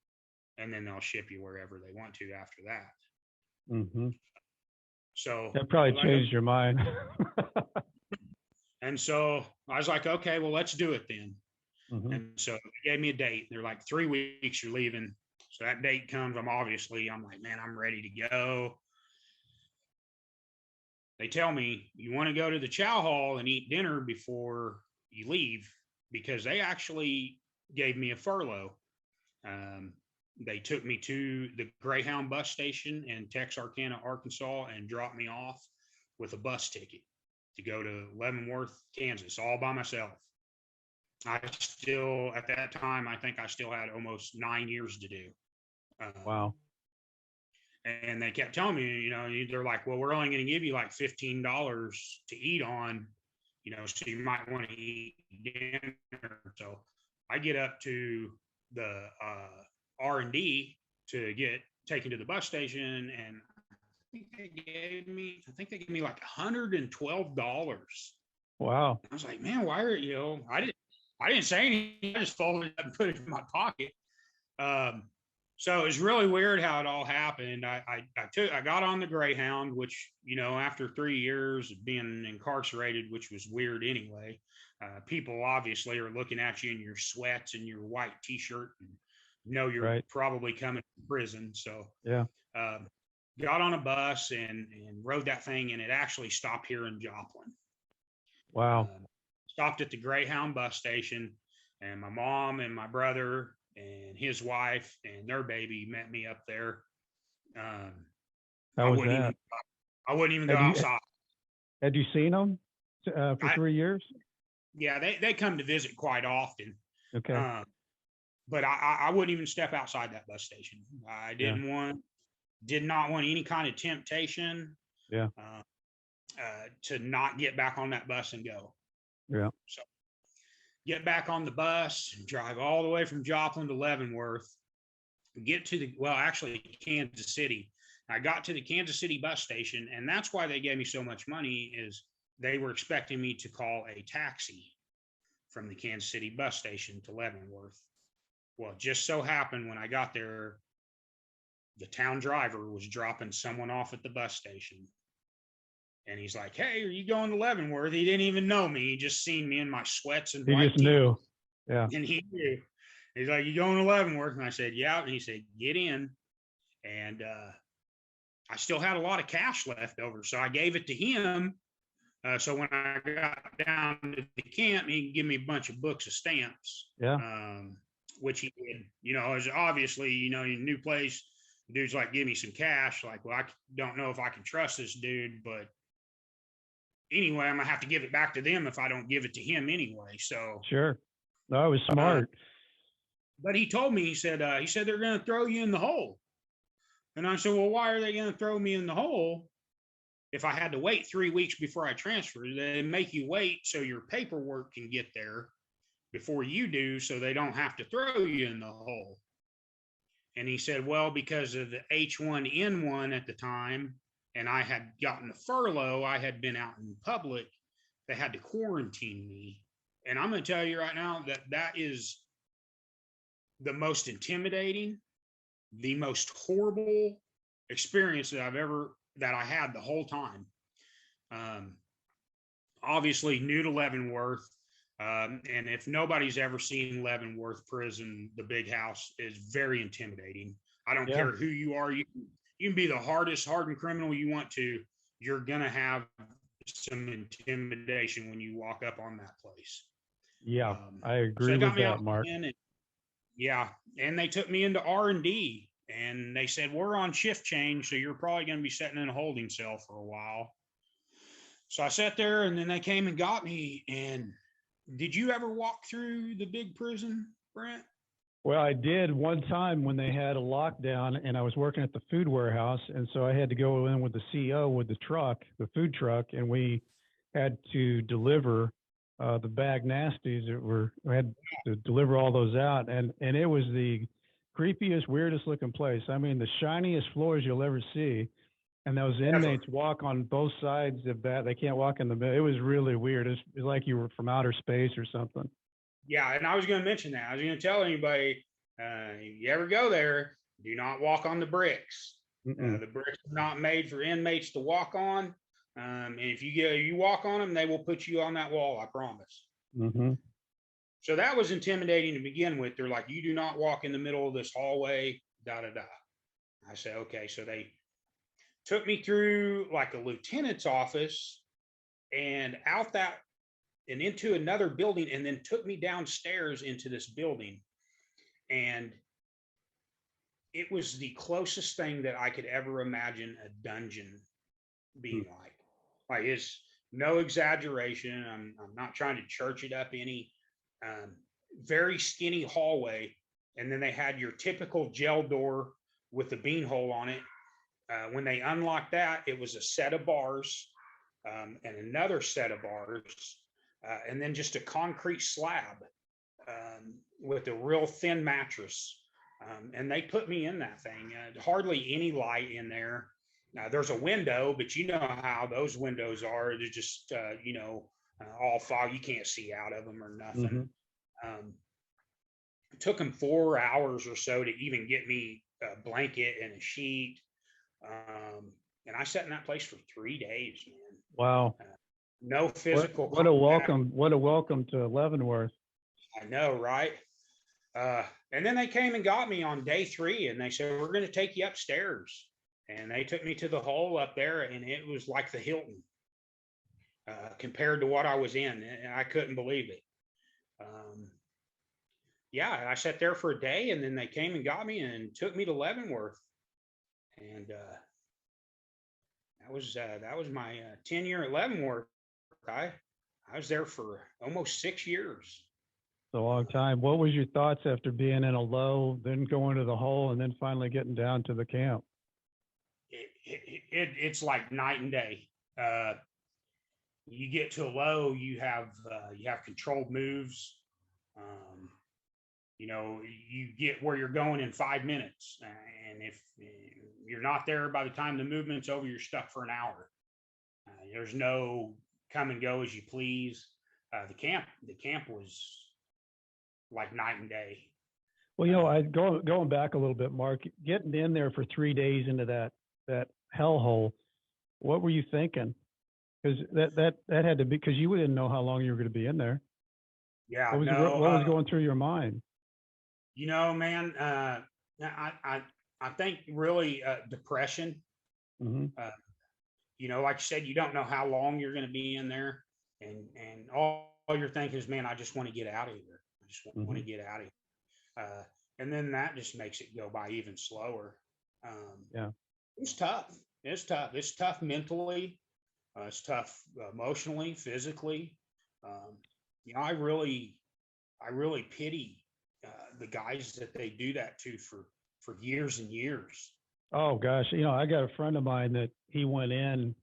and then they'll ship you wherever they want to after that." Mm-hmm. So that probably changed your mind. And so I was like, "Okay, well, let's do it then." Mm-hmm. And so they gave me a date. They're like, 3 weeks, you're leaving. So that date comes. I'm like, man, I'm ready to go. They tell me, "You want to go to the chow hall and eat dinner before you leave," because they actually gave me a furlough. They took me to the Greyhound bus station in Texarkana, Arkansas, and dropped me off with a bus ticket to go to Leavenworth, Kansas, all by myself. I still, at that time, I think I still had almost 9 years to do. Wow. And they kept telling me, you know, they're like, "Well, we're only going to give you like $15 to eat on, you know, so you might want to eat dinner." So I get up to the R&D to get taken to the bus station, and I think they gave me like $112. Wow. I was like, "Man, why are you?" I didn't say anything. I just folded it up and put it in my pocket. So it was really weird how it all happened. I got on the Greyhound, which, you know, after 3 years of being incarcerated, which was weird anyway, people obviously are looking at you in your sweats and your white T-shirt and know you're probably coming from prison. So yeah, got on a bus and rode that thing, and it actually stopped here in Joplin. Wow. Stopped at the Greyhound bus station, and my mom and my brother and his wife and their baby met me up there. How was that? I wouldn't even go outside. Had you seen them for 3 years? Yeah, they come to visit quite often. Okay. But I wouldn't even step outside that bus station. I did not want any kind of temptation. Yeah. To not get back on that bus and go. Yeah. So get back on the bus, drive all the way from Joplin to Leavenworth, get to Kansas City. I got to the Kansas City bus station, and that's why they gave me so much money, is they were expecting me to call a taxi from the Kansas City bus station to Leavenworth. Well, it just so happened when I got there, the town driver was dropping someone off at the bus station. And he's like, "Hey, are you going to Leavenworth?" He didn't even know me. He just seen me in my sweats and he just knew. Yeah. And he knew. He's like, "You going to Leavenworth?" And I said, "Yeah." And he said, "Get in." And I still had a lot of cash left over, so I gave it to him. So when I got down to the camp, he could give me a bunch of books of stamps. Yeah. Which he did. You know, as obviously, you know, in a new place, the dude's like, "Give me some cash." Like, well, I don't know if I can trust this dude, but anyway, I'm gonna have to give it back to them if I don't give it to him anyway. So sure. No, I was smart. but he told me, he said they're going to throw you in the hole. And I said, well, why are they going to throw me in the hole? If I had to wait 3 weeks before I transferred, they make you wait so your paperwork can get there before you do, so they don't have to throw you in the hole. And he said, well, because of the H1N1 at the time, and I had gotten a furlough, I had been out in public, they had to quarantine me. And I'm going to tell you right now that is the most intimidating, the most horrible experience that I had the whole time. Obviously new to Leavenworth. And if nobody's ever seen Leavenworth prison, the big house is very intimidating. I don't care who you are. You can be the hardest hardened criminal you want to. You're going to have some intimidation when you walk up on that place. Yeah, I agree with that, Marc. And they took me into R&D, and they said, we're on shift change, so you're probably going to be sitting in a holding cell for a while. So I sat there, and then they came and got me. And did you ever walk through the big prison, Brent? Well, I did one time when they had a lockdown, and I was working at the food warehouse, and so I had to go in with the CO with the food truck, and we had to deliver the bag nasties we had to deliver all those out, and it was the creepiest, weirdest looking place. I mean, the shiniest floors you'll ever see, and those inmates walk on both sides of that. They can't walk in the middle. It was really weird. It was like you were from outer space or something. Yeah, and I was going to mention that. I was going to tell anybody, if you ever go there, do not walk on the bricks. The bricks are not made for inmates to walk on. And if you walk on them, they will put you on that wall, I promise. Mm-hmm. So that was intimidating to begin with. They're like, you do not walk in the middle of this hallway, da-da-da. I said, okay. So they took me through like a lieutenant's office and out that and into another building, and then took me downstairs into this building. And it was the closest thing that I could ever imagine a dungeon being like. Like, it's no exaggeration. I'm not trying to church it up any. Very skinny hallway. And then they had your typical jail door with the beanhole on it. When they unlocked that, it was a set of bars and another set of bars. And then just a concrete slab with a real thin mattress. And they put me in that thing. Hardly any light in there. There's a window, but you know how those windows are. They're just, all fog. You can't see out of them or nothing. Mm-hmm. It took them 4 hours or so to even get me a blanket and a sheet. And I sat in that place for 3 days, man. Wow. No physical. What a welcome! What a welcome to Leavenworth. I know, right? And then they came and got me on day 3, and they said, we're going to take you upstairs. And they took me to the hole up there, and it was like the Hilton compared to what I was in. And I couldn't believe it. I sat there for a day, and then they came and got me and took me to Leavenworth. And that was my tenure at Leavenworth. I was there for almost 6 years. It's a long time. What was your thoughts after being in a low, then going to the hole, and then finally getting down to the camp? It's like night and day. You get to a low, you have controlled moves. You get where you're going in 5 minutes, and if you're not there by the time the movement's over, you're stuck for an hour. There's no come and go as you please. The camp was like night and day. Well, going back a little bit, Marc, getting in there for 3 days into that hellhole, what were you thinking? Because that had to be, because you didn't know how long you were going to be in there. Yeah. What was going through your mind? Man, I think really depression. Mm-hmm. Like you said, you don't know how long you're going to be in there, and all you're thinking is, man, I just want to get out of here. I just want to get out of here. And then that just makes it go by even slower. It's tough. It's tough. It's tough mentally. It's tough emotionally, physically. I really pity the guys that they do that to for years and years. Oh gosh, I got a friend of mine that he went in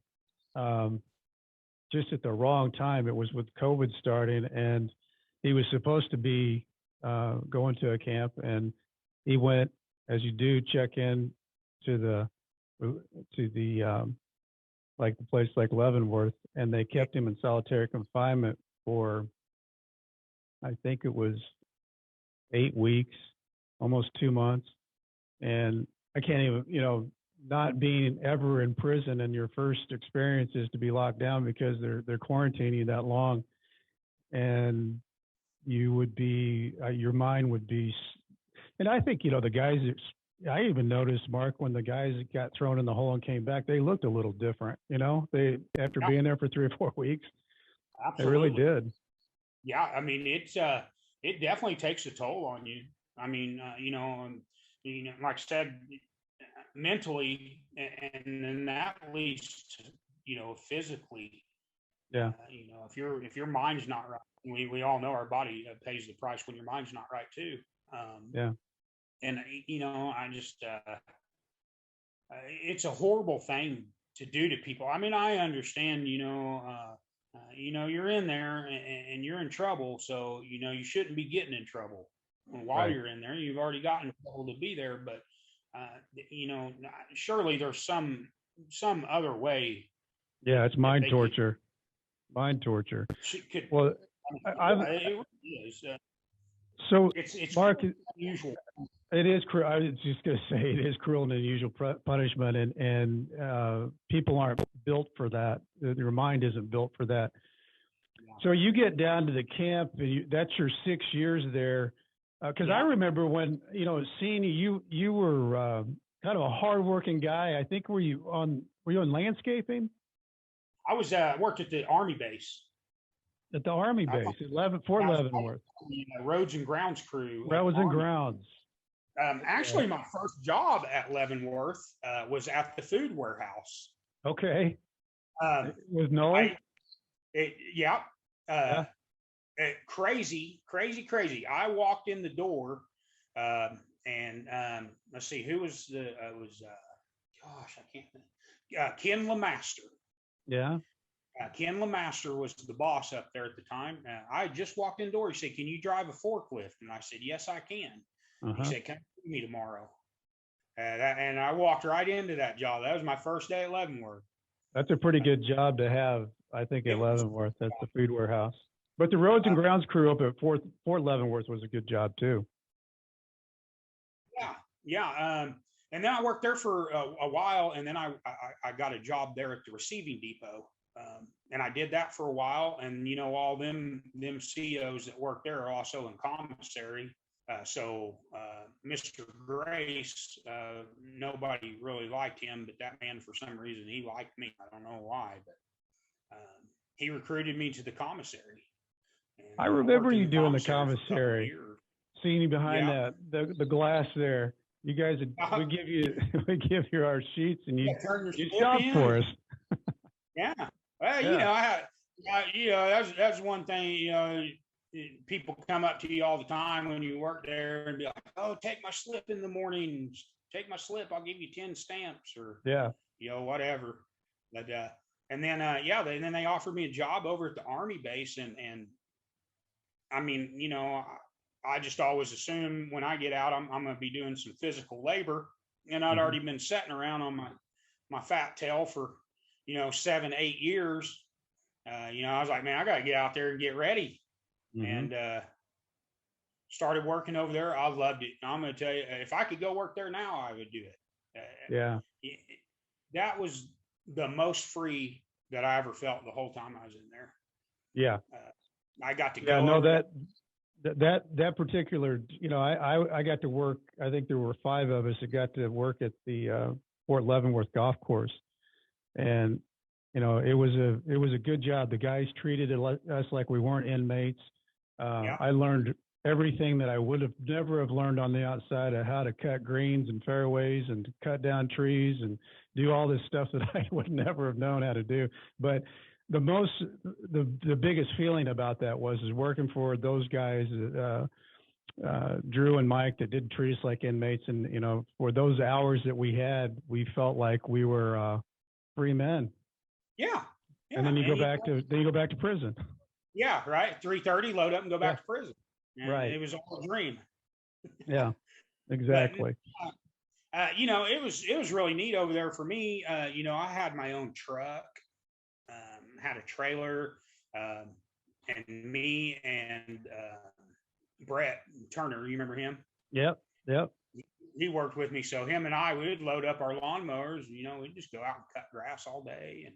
just at the wrong time. It was with COVID starting, and he was supposed to be going to a camp, and he went, as you do, check in to the like the place like Leavenworth, and they kept him in solitary confinement for, I think it was 8 weeks, almost 2 months. And I can't even, not being ever in prison, and your first experience is to be locked down because they're quarantining you that long, and you would be, your mind would be, and I think, the guys, I even noticed, Marc, when the guys that got thrown in the hole and came back, they looked a little different, they, after being there for 3 or 4 weeks. Absolutely. They really did. Yeah. I mean, it definitely takes a toll on you. I mean, like I said, mentally, and then that leads to, physically. Yeah. If your mind's not right, we all know our body pays the price when your mind's not right too. Yeah. And, I just, it's a horrible thing to do to people. I mean, I understand, you're in there and you're in trouble. So, you shouldn't be getting in trouble. And while you're in there, you've already gotten in trouble to be there. But, surely there's some other way. Yeah, it's mind torture. Mind torture. Well, it is. So it's Marc, unusual. It is. I was just going to say it is cruel and unusual punishment, and people aren't built for that. Your mind isn't built for that. Yeah. So you get down to the camp, and that's your 6 years there. Because I remember when seeing you were kind of a hardworking guy. I think were you in landscaping? I was worked at the Army base. At the Army base, Fort Leavenworth. Roads and grounds crew. Roads and grounds. Actually, my first job at Leavenworth was at the food warehouse. Okay. With Noel? Yeah. Crazy. I walked in the door, and let's see, who was I can't. Ken LeMaster. Yeah. Ken LeMaster was the boss up there at the time. I just walked in the door. He said, "Can you drive a forklift?" And I said, "Yes, I can." He said, "Come see me tomorrow." And I walked right into that job. That was my first day at Leavenworth. That's a pretty good job to have, I think, at Leavenworth. That's the food warehouse. But the roads and grounds crew up at Fort Leavenworth was a good job too. Yeah. And then I worked there for a while, and then I got a job there at the receiving depot. And I did that for a while, and all them CEOs that work there are also in commissary. So Mr. Grace, nobody really liked him, but that man, for some reason, he liked me. I don't know why, but he recruited me to the commissary. I remember you doing the commissary, seeing you behind the glass there. You guys, we give you our sheets, and you shop for us. Yeah. Well, that's one thing. People come up to you all the time when you work there and be like, "Oh, take my slip in the morning. Take my slip. I'll give you 10 stamps," or whatever. But and then then they offered me a job over at the Army base, and I mean, I just always assume when I get out, I'm going to be doing some physical labor, and I'd already been sitting around on my fat tail for 7-8 years. I was like, man, I got to get out there and get ready. And started working over there. I loved it. I'm going to tell you, if I could go work there now, I would do it. That was the most free that I ever felt the whole time I was in there. Yeah. I got to go. Yeah, no, that particular, I got to work. I think there were 5 of us that got to work at the Fort Leavenworth golf course, and it was a good job. The guys treated us like we weren't inmates. I learned everything that I would have never have learned on the outside of how to cut greens and fairways and cut down trees and do all this stuff that I would never have known how to do. But the biggest feeling about that was working for those guys Drew and Mike that did treat us like inmates. And, for those hours that we had, we felt like we were free men. Yeah. And then you go back to prison. Yeah. Right. 3:30, load up and go back to prison. And right. It was all a dream. Yeah, exactly. But, it was really neat over there for me. I had my own truck, had a trailer, and me and Brett Turner, you remember him? Yep. He worked with me. So him and I would load up our lawnmowers, we'd just go out and cut grass all day.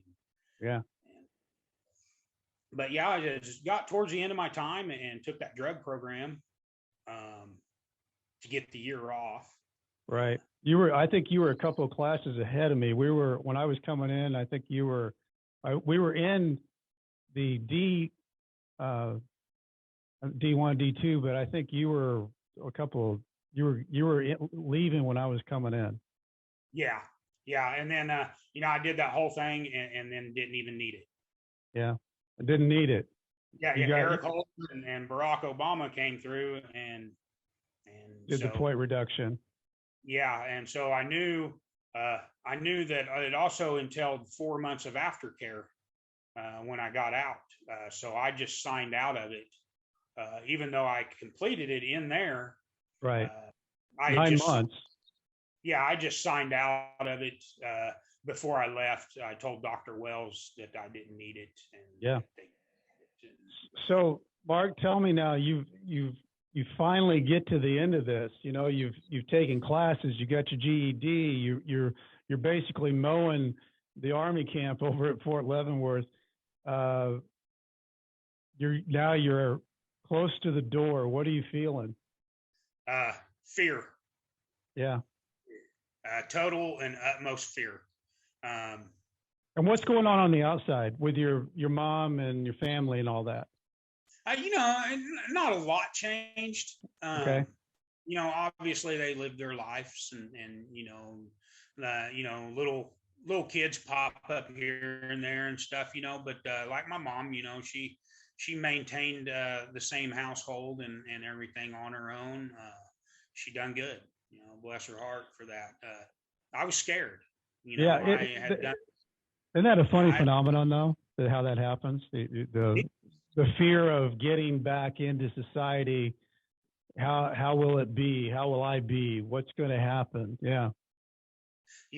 But yeah, I just got towards the end of my time and took that drug program to get the year off. Right. I think you were a couple of classes ahead of me. When I was coming in, I think we were in the D1, D2, but I think you were leaving when I was coming in. Yeah. And then, I did that whole thing and then didn't even need it. Yeah. I didn't need it. Yeah. Eric Holder and Barack Obama came through and did the point reduction. Yeah. And so I knew that it also entailed 4 months of aftercare when I got out. So I just signed out of it, even though I completed it in there. Right. 9 months. Yeah, I just signed out of it before I left. I told Dr. Wells that I didn't need it. And So, Marc, tell me now. You finally get to the end of this. You've taken classes. You got your GED. You're basically mowing the Army camp over at Fort Leavenworth. You're close to the door. What are you feeling? Fear. Yeah. Total and utmost fear. And what's going on the outside with your mom and your family and all that? Not a lot changed. Okay. Obviously they lived their lives and little kids pop up here and there and stuff, but like my mom, she maintained the same household and everything on her own. She done good, bless her heart for that. I was scared, Isn't that a funny phenomenon though, how that happens? The fear of getting back into society. How will it be? How will I be? What's going to happen? Yeah.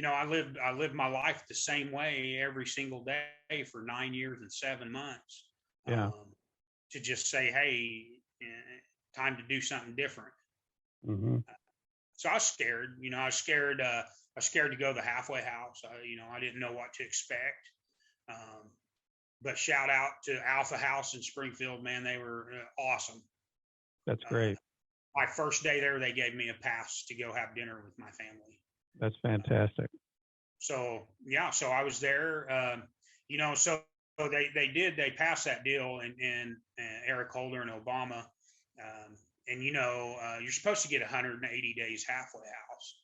I lived my life the same way every single day for 9 years and 7 months. Yeah. To just say, hey, time to do something different. Mm-hmm. So I was scared. I was scared. I was scared to go to the halfway house. I didn't know what to expect. But shout out to Alpha House in Springfield, man. They were awesome. That's great. My first day there, they gave me a pass to go have dinner with my family. That's fantastic. So I was there, so they passed that deal and Eric Holder and Obama. You're supposed to get 180 days halfway house.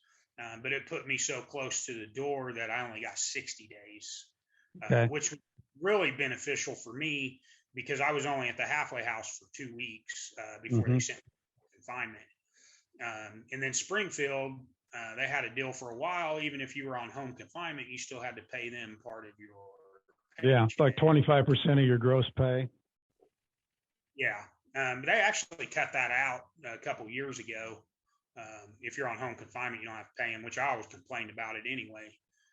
But it put me so close to the door that I only got 60 days, which was really beneficial for me because I was only at the halfway house for 2 weeks before they sent me to confinement. And then Springfield, they had a deal for a while. Even if you were on home confinement, you still had to pay them part of your pay. Yeah, it's like 25% of your gross pay. Yeah. But they actually cut that out a couple years ago. If you're on home confinement, you don't have to pay them, which I always complained about it anyway.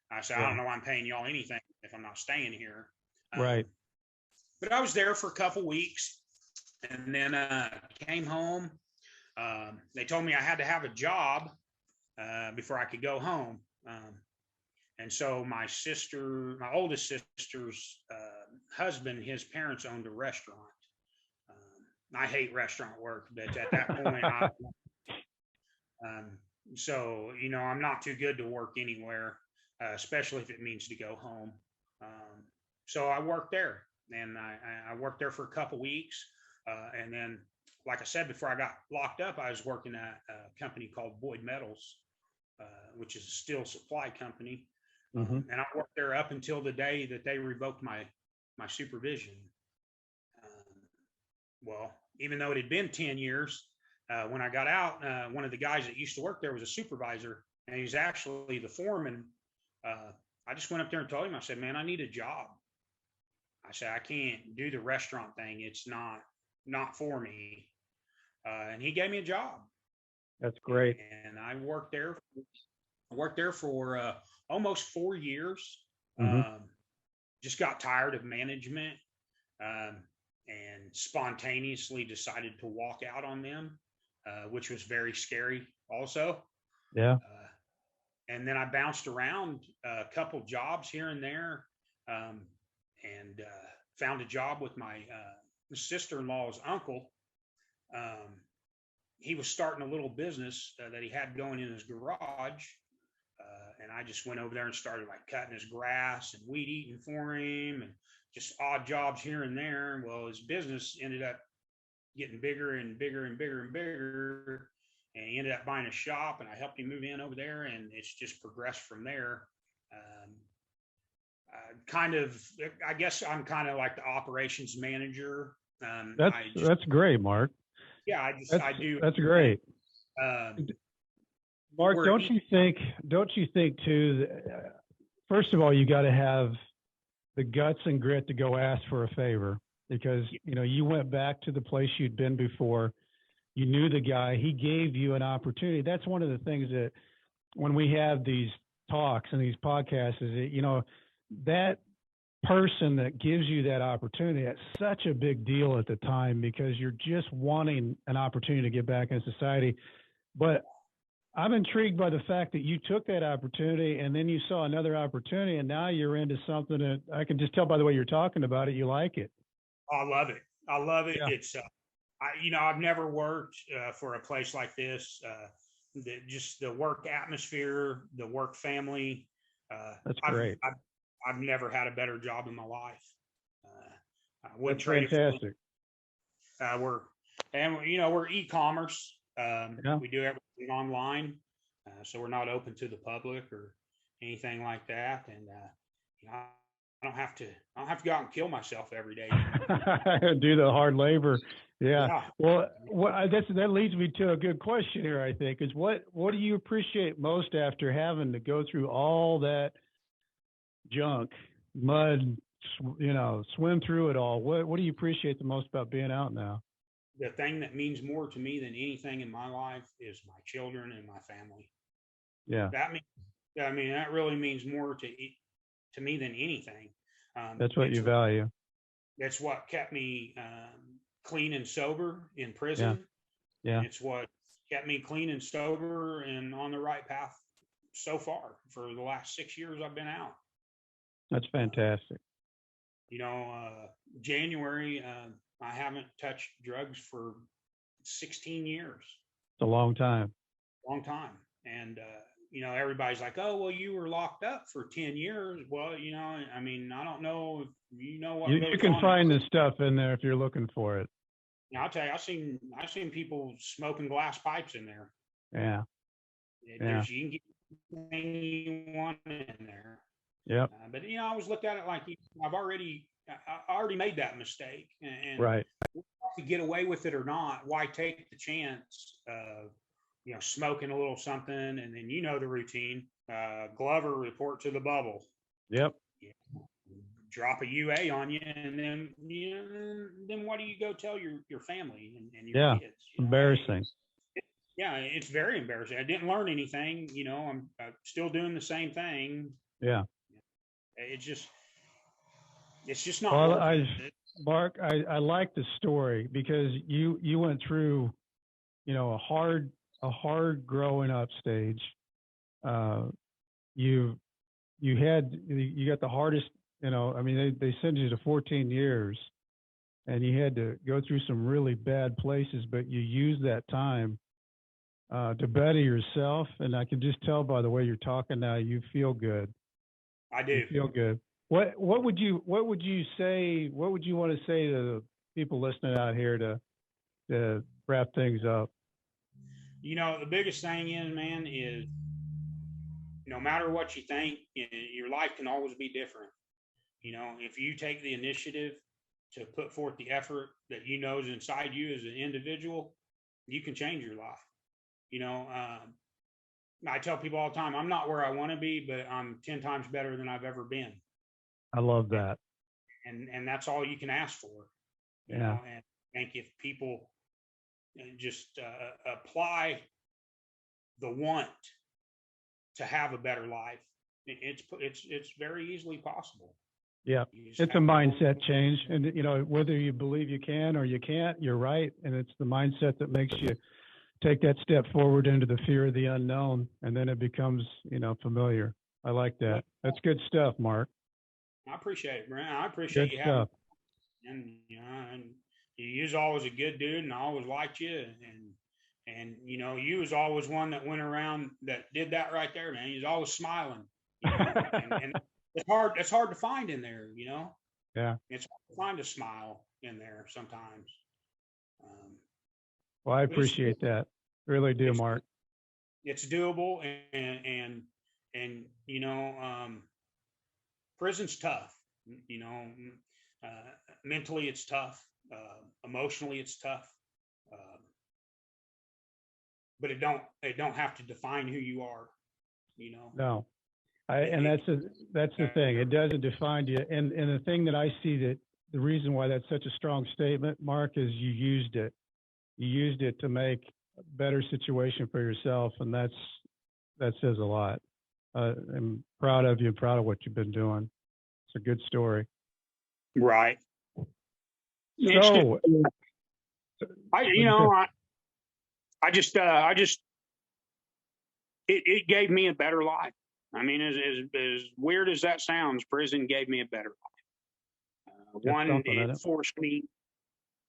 I said, I don't know why I'm paying y'all anything if I'm not staying here. Right. But I was there for a couple weeks and then came home. They told me I had to have a job before I could go home. And so my oldest sister's husband, his parents owned a restaurant. I hate restaurant work, but at that point, I'm not too good to work anywhere, especially if it means to go home. So I worked there, and I worked there for a couple weeks, and then, like I said, before I got locked up, I was working at a company called Boyd Metals, which is a steel supply company, and I worked there up until the day that they revoked my supervision. Well, even though it had been 10 years, when I got out, one of the guys that used to work there was a supervisor, and he's actually the foreman. I just went up there and told him, I said, man, I need a job. I said, I can't do the restaurant thing. It's not for me. And he gave me a job. That's great. And I worked there. For almost 4 years. Mm-hmm. Just got tired of management, and spontaneously decided to walk out on them, which was very scary also. Yeah. And then I bounced around a couple jobs here and there, and found a job with my sister-in-law's uncle. He was starting a little business that he had going in his garage. And I just went over there and started like cutting his grass and weed eating for him, and just odd jobs here and there. Well, his business ended up getting bigger and bigger and bigger and bigger. And he ended up buying a shop, and I helped him move in over there, and it's just progressed from there. I guess I'm kind of like the operations manager. That's great, Marc. Yeah, I do. That's great. Marc, don't you think too, first of all, you got to have the guts and grit to go ask for a favor, because, you went back to the place you'd been before. You knew the guy, he gave you an opportunity. That's one of the things that when we have these talks and these podcasts is that, that person that gives you that opportunity, that's such a big deal at the time, because you're just wanting an opportunity to get back in society. But I'm intrigued by the fact that you took that opportunity and then you saw another opportunity, and now you're into something that I can just tell by the way you're talking about it, you like it. I love it. Yeah. It's, I've never worked for a place like this. Just the work atmosphere, the work family. That's great. I've never had a better job in my life. That's fantastic. We're e-commerce. Yeah. We do everything online, so we're not open to the public or anything like that. And I don't have to go out and kill myself every day. Do the hard labor. Yeah. Well, that leads me to a good question here, I think, is what do you appreciate most after having to go through all that junk, mud, swim through it all? What do you appreciate the most about being out now? The thing that means more to me than anything in my life is my children and my family. Yeah. That really means more to me than anything. That's what you value. That's what kept me clean and sober in prison. Yeah. It's what kept me clean and sober and on the right path so far for the last 6 years I've been out. That's fantastic. January, I haven't touched drugs for 16 years. It's a long time. And, everybody's like, oh, well, you were locked up for 10 years. Well, I don't know if you know what. You can find this stuff in there if you're looking for it. Now, I'll tell you, I've seen people smoking glass pipes in there. Yeah. You can get anything you want in there. Yeah. But I always looked at it like I already made that mistake, and right. To get away with it or not, why take the chance of smoking a little something, and then the routine. Glover, report to the bubble. Yep. Drop a UA on you, and then what do you go tell your family and your kids? Embarrassing. It's very embarrassing. I didn't learn anything. I'm still doing the same thing. Yeah. It's just not. Well, Marc, I like the story because you went through, a hard growing up stage. You got the hardest. They sent you to 14 years, and you had to go through some really bad places, but you used that time to better yourself. And I can just tell by the way you're talking now, you feel good. I do. You feel good. What would you say? What would you want to say to the people listening out here to wrap things up? The biggest thing is no matter what you think, your life can always be different. If you take the initiative to put forth the effort that is inside you as an individual, you can change your life. You know, I tell people all the time, I'm not where I want to be, but I'm 10 times better than I've ever been. I love that. And that's all you can ask for. You know, and I think if people just apply the want to have a better life, it's very easily possible. Yeah, it's a mindset change, and you know, whether you believe you can or you can't, you're right, and it's the mindset that makes you take that step forward into the fear of the unknown, and then it becomes, you know, familiar. I like that. That's good stuff, Marc. I appreciate it, Brent. I appreciate you having, and you know, and you was always a good dude, and I always liked you, and you know, you was always one that went around that did that right there, man. You was always smiling, you know, and it's hard to find in there, you know. Yeah, it's hard to find a smile in there sometimes. Well, I appreciate that. Really do, Marc. It's doable, and you know, prison's tough. You know, mentally it's tough. Emotionally it's tough. But it don't have to define who you are. You know. No, and that's the thing. It doesn't define you. And the thing that I see, that the reason why that's such a strong statement, Marc, is you used it. You used it to make a better situation for yourself, and that says a lot. I'm proud of you, proud of what you've been doing. It's a good story. Right. So, I just it gave me a better life. I mean, as weird as that sounds, prison gave me a better life.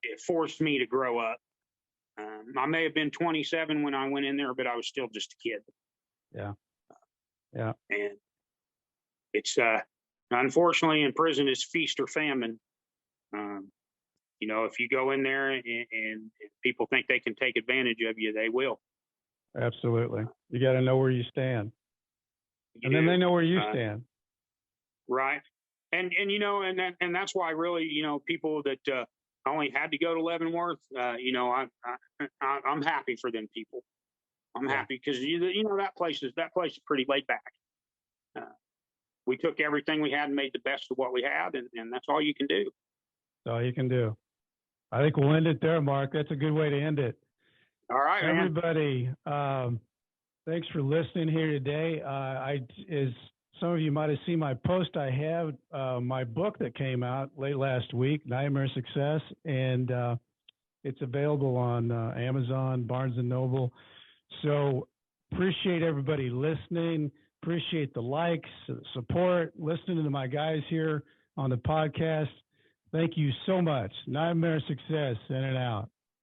It forced me to grow up. I may have been 27 when I went in there, but I was still just a kid. Yeah. And it's unfortunately in prison, it's feast or famine. You know, if you go in there and people think they can take advantage of you, they will. Absolutely. You got to know where you stand. Then they know where you stand. Right. And you know, and that's why really, you know, people that only had to go to Leavenworth, you know, I'm happy for them people. I'm happy because you know that place is pretty laid back. We took everything we had and made the best of what we had, and that's all you can do. That's all you can do. I think we'll end it there, Marc. That's a good way to end it. All right, everybody. Thanks for listening here today. As some of you might have seen my post, I have my book that came out late last week, Nightmare Success, and it's available on Amazon, Barnes and Noble. So appreciate everybody listening. Appreciate the likes, support, listening to my guys here on the podcast. Thank you so much. Nightmare Success, in and out.